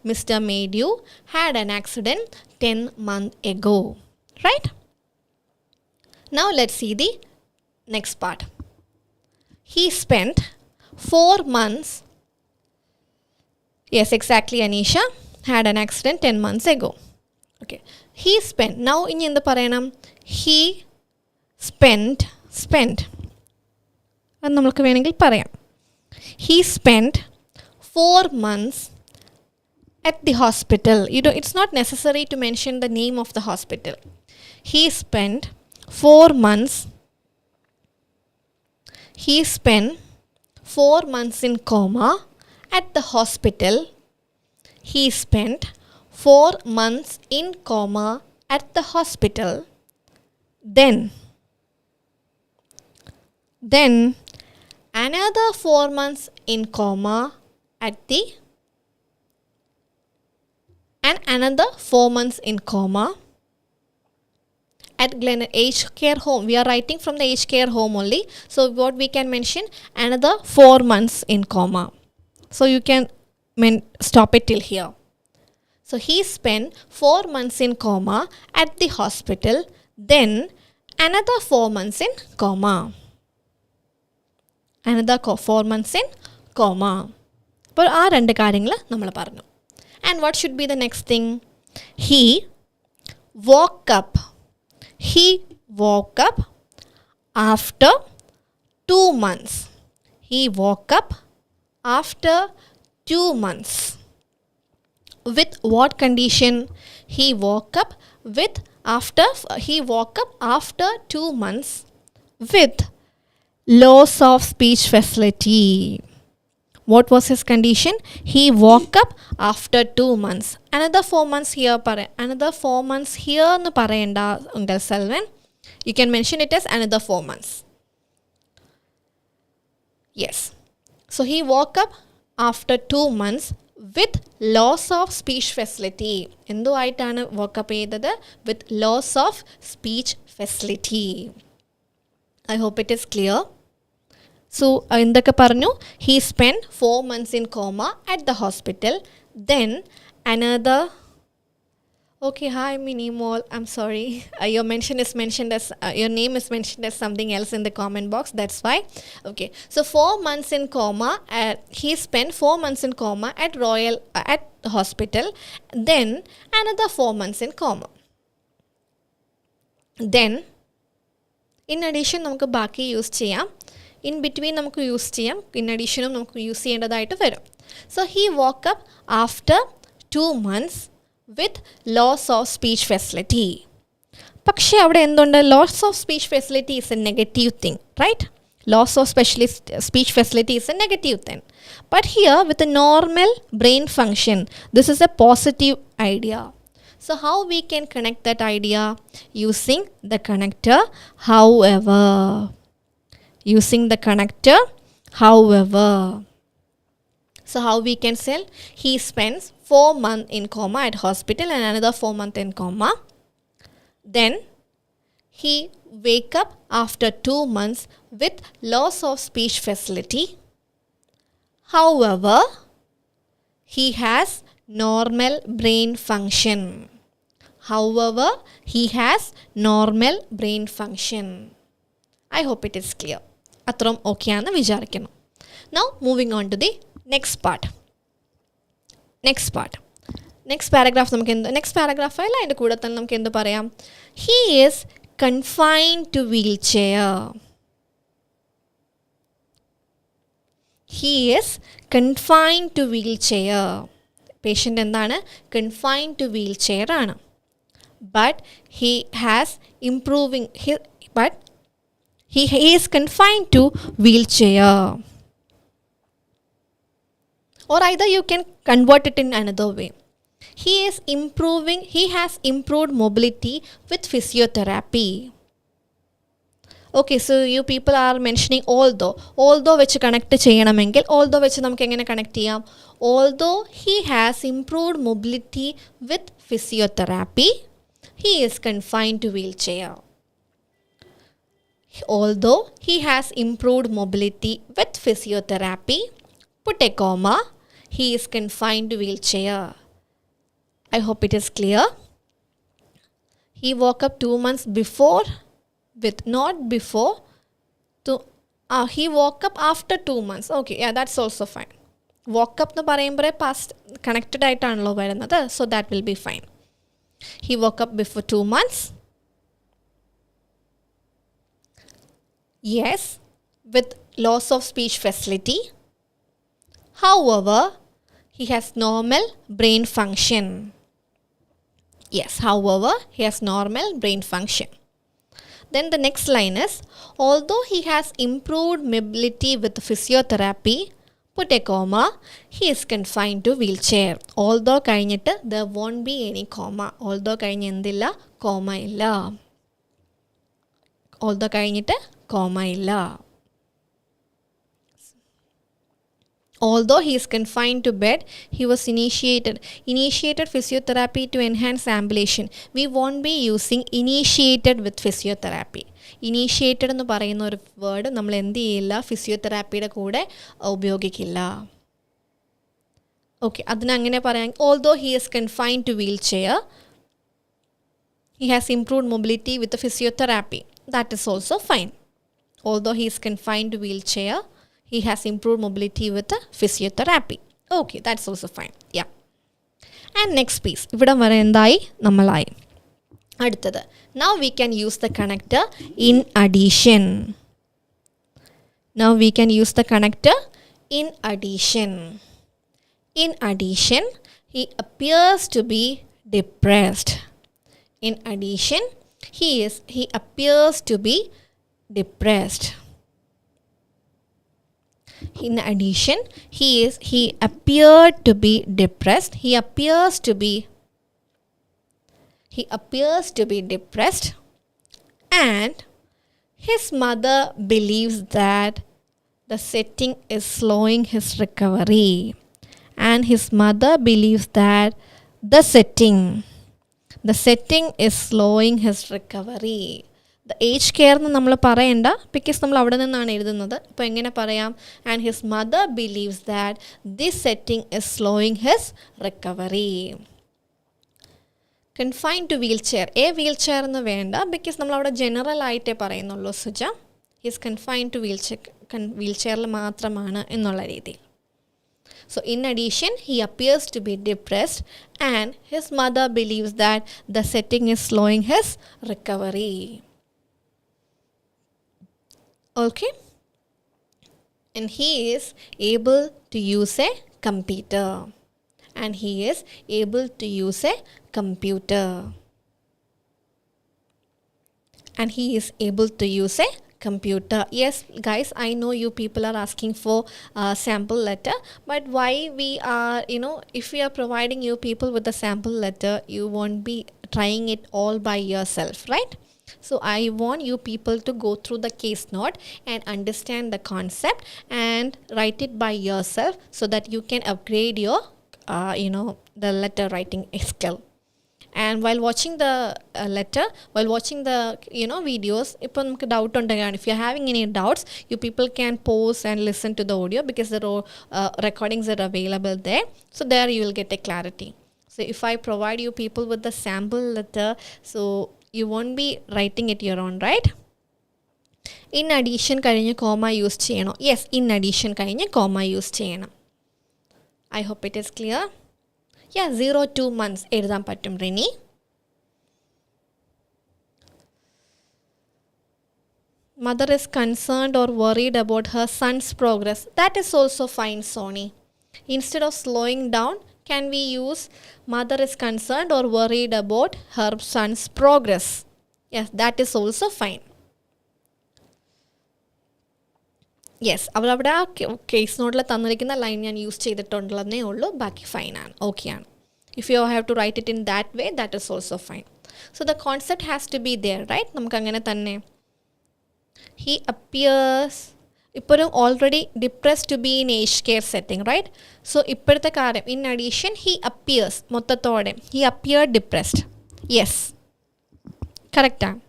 Mr. Maydew had an accident 10 months ago. Right? Now let's see the next part. He spent 4 months. Yes, exactly, Anisha. Had an accident 10 months ago. Okay. He spent. Now, in the parayanam, he spent. അത് നമുക്ക് വേണമെങ്കിൽ പറയാം. He spent 4 months at the hospital. It's not necessary to mention the name of the hospital. He spent 4 months. He spent 4 months in coma at the hospital. He spent 4 months in coma at the hospital. Then another 4 months in coma at the and another 4 months in coma at aged care home. We are writing from the aged care home only. So what we can mention? Another 4 months in coma. So you can stop it till here. So he spent 4 months in coma at the hospital. Then another 4 months in coma. Another 4 months in coma. അപ്പോൾ ആ രണ്ട് കാര്യങ്ങൾ നമ്മൾ പറഞ്ഞു. And what should be the next thing? He woke up. He woke up after 2 months. He woke up after 2 months. With what condition? He woke up after 2 months with loss of speech facility. What was his condition? He woke up after 2 months. Another 4 months here. Another 4 months here nu parayenda Uncle Selvan. You can mention it as another 4 months. Yes. So he woke up after 2 months with loss of speech facility. Endu aitana woke up edada with loss of speech facility. I hope it is clear. So, endaka paranju, he spent 4 months in coma at the hospital. Then another. Okay, hi Minimol. I'm sorry. Your name is mentioned as something else in the comment box. That's why. Okay. So 4 months in coma. He spent 4 months in coma at the hospital. Then another 4 months in coma. Then in addition നമുക്ക് ബാക്കി use ചെയ്യാം. In between നമുക്ക് use ചെയ്യാം. In addition നമുക്ക് use ചെയ്യേണ്ടതായിട്ട് വരും. So he woke up after 2 months with loss of speech facility. പക്ഷേ അവിടെ എന്തുണ്ട്? Loss of speech facility is a negative thing, right? Loss of speech facility is a negative thing. But here with a normal brain function, this is a positive idea. So how we can connect that idea? Using the connector however. Using the connector however. So how we can say? He spends 4 months in coma at hospital and another 4 months in coma. Then he wake up after 2 months with loss of speech facility. However, he has normal brain function. However, he has normal brain function. I hope it is clear. Atram okay aanu vicharikkunnu. Now moving on to the next part. Next paragraph നമുക്ക് എന്ത് next paragraph അല്ല അതിൻ്റെ കൂടെ തന്നെ നമുക്ക് എന്ത് പറയാം? He is confined to wheelchair. He is confined to wheelchair. Patient എന്താണ്? Confined to wheelchair ആണ്. But he is confined to wheelchair. Or either you can convert it in another way. He has improved mobility with physiotherapy. Okay, so you people are mentioning although which connect cheyanamengil although which namukku engane connect cheyam. Although he has improved mobility with physiotherapy, he is confined to wheelchair. Although he has improved mobility with physiotherapy, put a comma, he is confined to wheelchair. I hope it is clear. He woke up 2 months before with not before to he woke up after 2 months. Okay, yeah, that's also fine. Woke up nu parayumbare past connected aittanallo varunathu, so that will be fine. He woke up before 2 months. Yes, with loss of speech facility. However, he has normal brain function. Yes, however, he has normal brain function. Then the next line is, although he has improved mobility with physiotherapy, put a comma, he is confined to wheelchair. Although കഴിഞ്ഞിട്ട് there won't be any comma. Although കഴിഞ്ഞ് എന്തില്ല? Comma ഇല്ല. Although കഴിഞ്ഞിട്ട് comma ഇല്ല. Although he is confined to bed, he was initiated physiotherapy to enhance ambulation. We won't be using initiated with physiotherapy. Initiated എന്ന് പറയുന്ന ഒരു word നമ്മൾ എന്ത് ചെയ്യില്ല? ഫിസിയോതെറാപ്പിയുടെ കൂടെ ഉപയോഗിക്കില്ല. ഓക്കെ, അതിന് അങ്ങനെ പറയാം. Although he is confined to wheelchair, he has improved mobility with the physiotherapy. That is also fine. Although he is confined to wheelchair, he has improved mobility with the physiotherapy. Okay, that's also fine. Yeah. And next piece. ഇവിടെ വരെ എന്തായി? നമ്മളായി. അടുത്തത്, now we can use the connector in addition. Now we can use the connector in addition. In addition, he appears to be depressed. In addition, he appears to be depressed. In addition, he appeared to be depressed. He appears to be depressed, and his mother believes that the setting is slowing his recovery. And his mother believes that the setting is slowing his recovery. The age care എന്ന് നമ്മൾ പറയണ്ട, because നമ്മൾ അവിടെ നിന്നാണ് എഴുതുന്നത്. അപ്പോൾ എങ്ങനെ പറയാം? And his mother believes that this setting is slowing his recovery. Confine to wheelchair, wheelchair എന്ന് വേണ്ട, ബിക്കോസ് നമ്മളവിടെ ജനറൽ ആയിട്ടേ പറയുന്നുള്ളൂ Suja. His confine to wheel ചെയറിൽ മാത്രമാണ് എന്നുള്ള രീതിയിൽ. So in addition, he appears to be depressed, and his mother believes that the setting is slowing his recovery. Okay? And he is able to use a computer. And he is able to use a computer. And he is able to use a computer. Yes guys, I know you people are asking for a sample letter, but why we are, if we are providing you people with the sample letter, you won't be trying it all by yourself, right? So I want you people to go through the case note and understand the concept and write it by yourself, so that you can upgrade your the letter writing skill. And while watching the videos, if you doubt if you're having any doubts, you people can pause and listen to the audio, because the recordings are available there. So there you will get a clarity. So if I provide you people with the sample letter, so you won't be writing it your own, right? In addition കഴിഞ്ഞ് comma use ചെയ്യണം. Yes, in addition കഴിഞ്ഞ് comma use ചെയ്യണം. I hope it is clear. Yeah, 0-2 months എഴുതാൻ പറ്റും Rini. Mother is concerned or worried about her son's progress. That is also fine, Sony. Instead of slowing down, can we use mother is concerned or worried about her son's progress? Yes, that is also fine. Yes, അവളവിടെ ആ case നോട്ടിൽ തന്നിരിക്കുന്ന line ഞാൻ use ചെയ്തിട്ടുള്ളതേ ഉള്ളൂ, ബാക്കി ഫൈനാണ്, ഓക്കെയാണ്. If you have to write it in that way, that is also fine. So the concept has to be there, right? നമുക്കങ്ങനെ തന്നെ. ഹി അപ്പിയേഴ്സ്, ഇപ്പോഴും already depressed to be in age care setting, right? So ഇപ്പോഴത്തെ കാര്യം, in addition he appears, മൊത്തത്തോടെ he appear depressed. Yes, കറക്റ്റാണ്.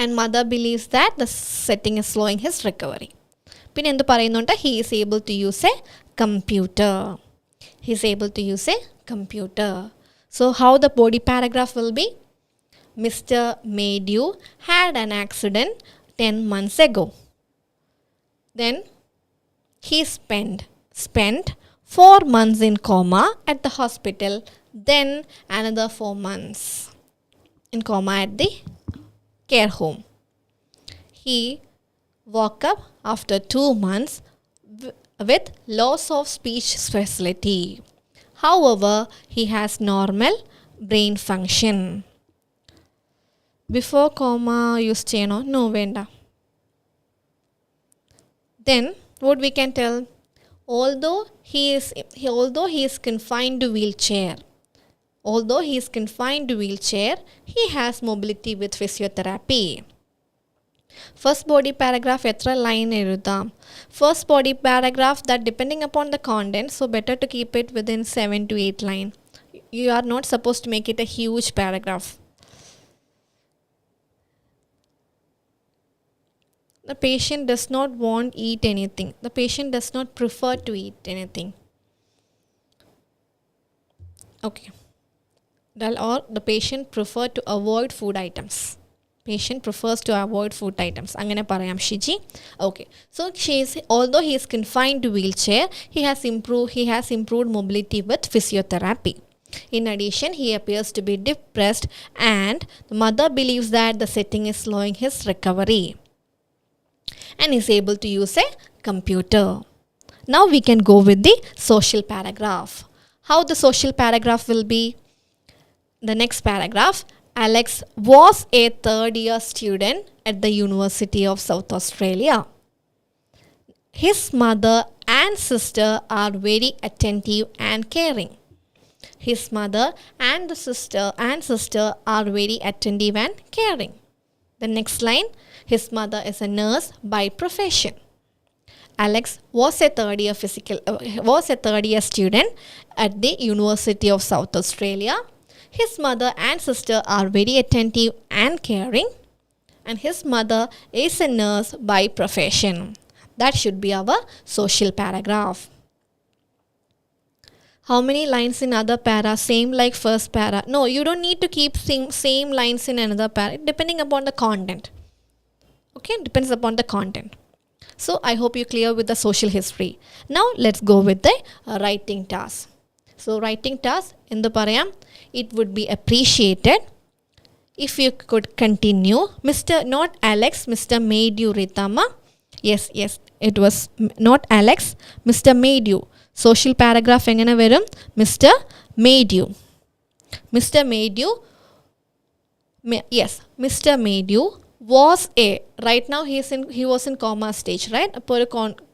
And mother believes that the setting is slowing his recovery. പിന്നെ എന്ത് പറയുന്നുണ്ട്? He is able to use a computer. He is able to use a computer. So how the body paragraph will be? Mr. Maydew had an accident 10 months ago. Then he spent 4 months in coma at the hospital. Then another 4 months in coma at the care home. He woke up after 2 months with loss of speech facility. However, he has normal brain function. Before coma use cheyano? No, venda. Then what we can tell? Although he is confined to wheelchair, he has mobility with physiotherapy. First body paragraph etra line erudam? First body paragraph, that depending upon the content, so better to keep it within 7 to 8 line. You are not supposed to make it a huge paragraph. The patient does not want to eat anything. The patient does not prefer to eat anything. Okay. Or the patient prefer to avoid food items. Patient prefers to avoid food items. Angane parayam Shiji. Okay. So although he is confined to wheelchair, he has improved mobility with physiotherapy. In addition, he appears to be depressed and the mother believes that the setting is slowing his recovery and is able to use a computer. Now we can go with the social paragraph. How the social paragraph will be? The next paragraph, Alex was a third year student at the University of South Australia. His mother and sister are very attentive and caring. His mother and the sister are very attentive and caring. The next line, his mother is a nurse by profession. Alex was a third year student at the University of South Australia. His mother and sister are very attentive and caring, and his mother is a nurse by profession. That should be our social paragraph. How many lines in other para? Same like first para. No, you don't need to keep same lines in another para, depending upon the content. Okay, depends upon the content. So I hope you're clear with the social history. Now let's go with the writing task. So writing task in the parayam, it would be appreciated if you could continue. Mr. Not Alex, Mr. made you Ritama. Yes, it was not Alex, Mr. made you. Social paragraph engane varum? Mr. made you. Mr. made you. Yes, Mr. made you was a. Right now he was in comma stage, right?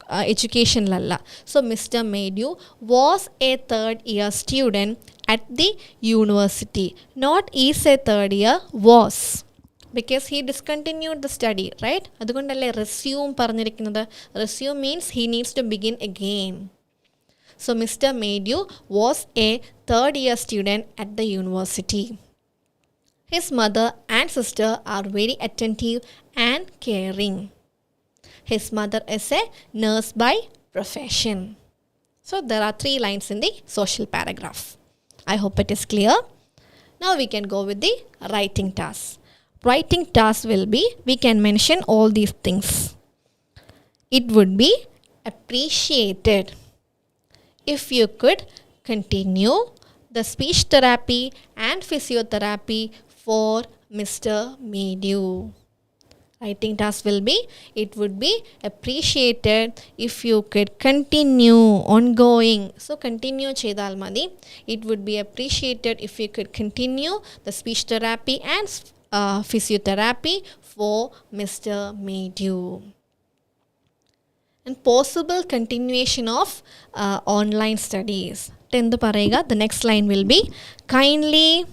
Education lalla. So Mr. made you was a third year student at the university. Not is a third year, was. Because he discontinued the study, right? Adukondalle resume paranjirikkunnathu. Resume means he needs to begin again. So Mr. Maydew was a third year student at the university. His mother and sister are very attentive and caring. His mother is a nurse by profession. So there are 3 lines in the social paragraph. I hope it is clear. Now we can go with the writing task. Writing task will be, we can mention all these things. It would be appreciated if you could continue the speech therapy and physiotherapy for Mr. Maydew. Writing task will be, it would be appreciated if you could continue ongoing. So continue chedal madi. It would be appreciated if you could continue the speech therapy and physiotherapy for Mr. Maydew. And possible continuation of online studies. The next line will be, kindly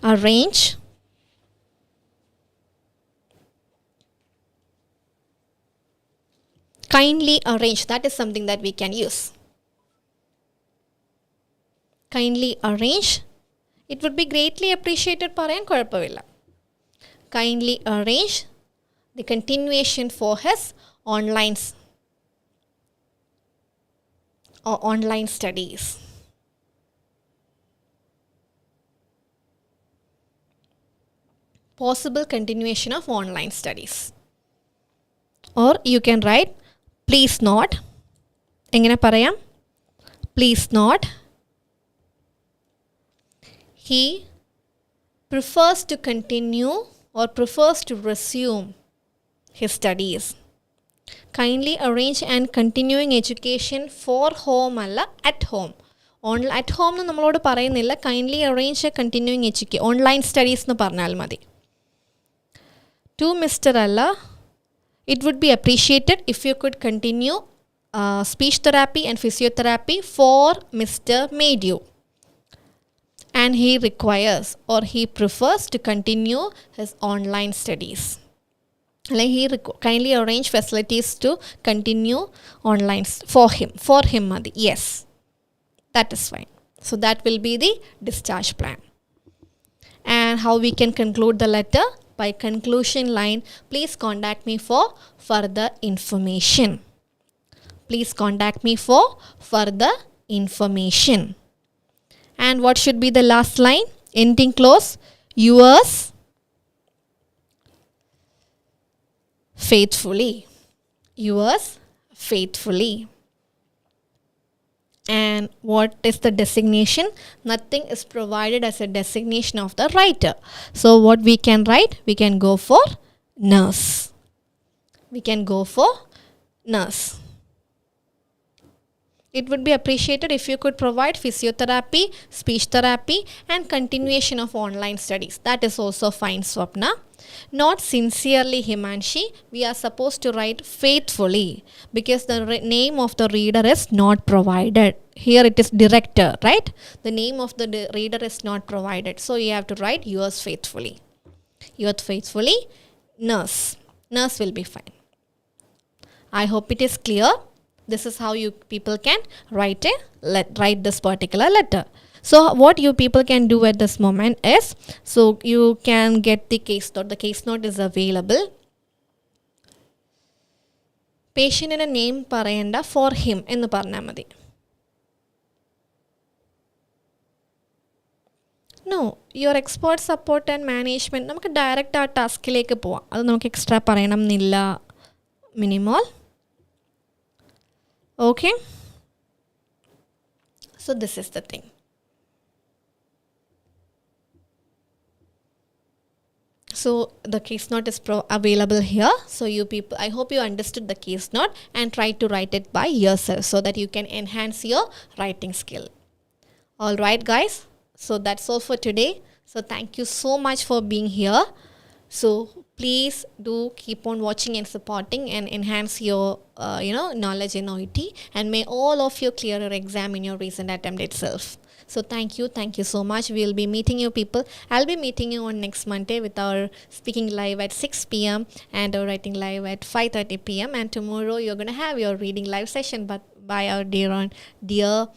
arrange that is something that we can use. Kindly arrange. It would be greatly appreciated parayan koyappavilla. Kindly arrange the continuation for his online studies. Possible continuation of online studies. Or you can write, please not. Engane parayam? Please not. He prefers to continue or prefers to resume his studies. Kindly arrange and continuing education for home alla at home. At home nu nammalodu parayunnilla, kindly arrange a continuing education online studies nu parnal madi. To Mr. alla, it would be appreciated if you could continue speech therapy and physiotherapy for Mr. Maydew. And he requires or he prefers to continue his online studies. Like he kindly arrange facilities to continue online for him Madi. Yes, that is fine. So that will be the discharge plan. And how we can conclude the letter? By conclusion line, please contact me for further information. Please contact me for further information. And what should be the last line? Ending clause, yours faithfully. Yours faithfully. And what is the designation? Nothing is provided as a designation of the writer. So what we can write? We can go for nurse. We can go for nurse. It would be appreciated if you could provide physiotherapy, speech therapy, and continuation of online studies. That is also fine, Swapna. Not sincerely, Himanshi. We are supposed to write faithfully because the name of the reader is not provided. Here it is director, right? The name of the reader is not provided. So you have to write yours faithfully. Yours faithfully, nurse. Nurse will be fine. I hope it is clear. This is how you people can write this particular letter. So what you people can do at this moment is, so you can get the case note. The case note is available. Patient in a name parayanda for him in the parnamadi. No, your expert support and management. നമുക്ക് direct ആ ടാസ്കിലേക്ക് പോവാം. അത് നമുക്ക് extra പറയണം എന്നില്ല Minimol. Okay, so this is the thing. So the case note is available here. So you people, I hope you understood the case note and try to write it by yourself so that you can enhance your writing skill. All right, guys. So that's all for today. So thank you so much for being here. So please do keep on watching and supporting and enhance your knowledge in OET, and may all of you clear your exam in your recent attempt itself. So thank you so much. We'll be meeting you people. I'll be meeting you on next Monday with our speaking live at 6 p.m. and our writing live at 5:30 p.m. and tomorrow you're going to have your reading live session but by our dear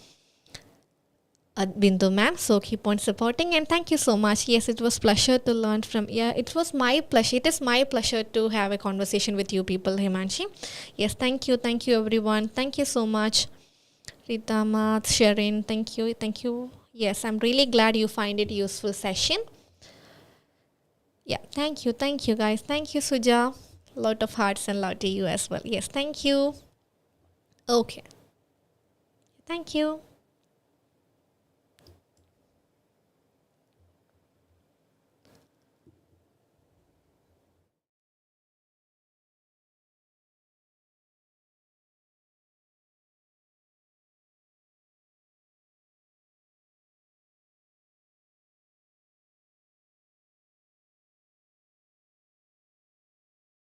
Bindu ma'am. So keep on supporting and thank you so much. Yes, it was pleasure to learn from. Yeah, it was my pleasure. It is my pleasure to have a conversation with you people, Himanshi. Yes, thank you everyone. Thank you so much. Rita Math, Sharon, thank you. Yes, I'm really glad you find it useful session. Yeah, thank you guys. Thank you, Suja. Lot of hearts and love to you as well. Yes, thank you. Okay. Thank you.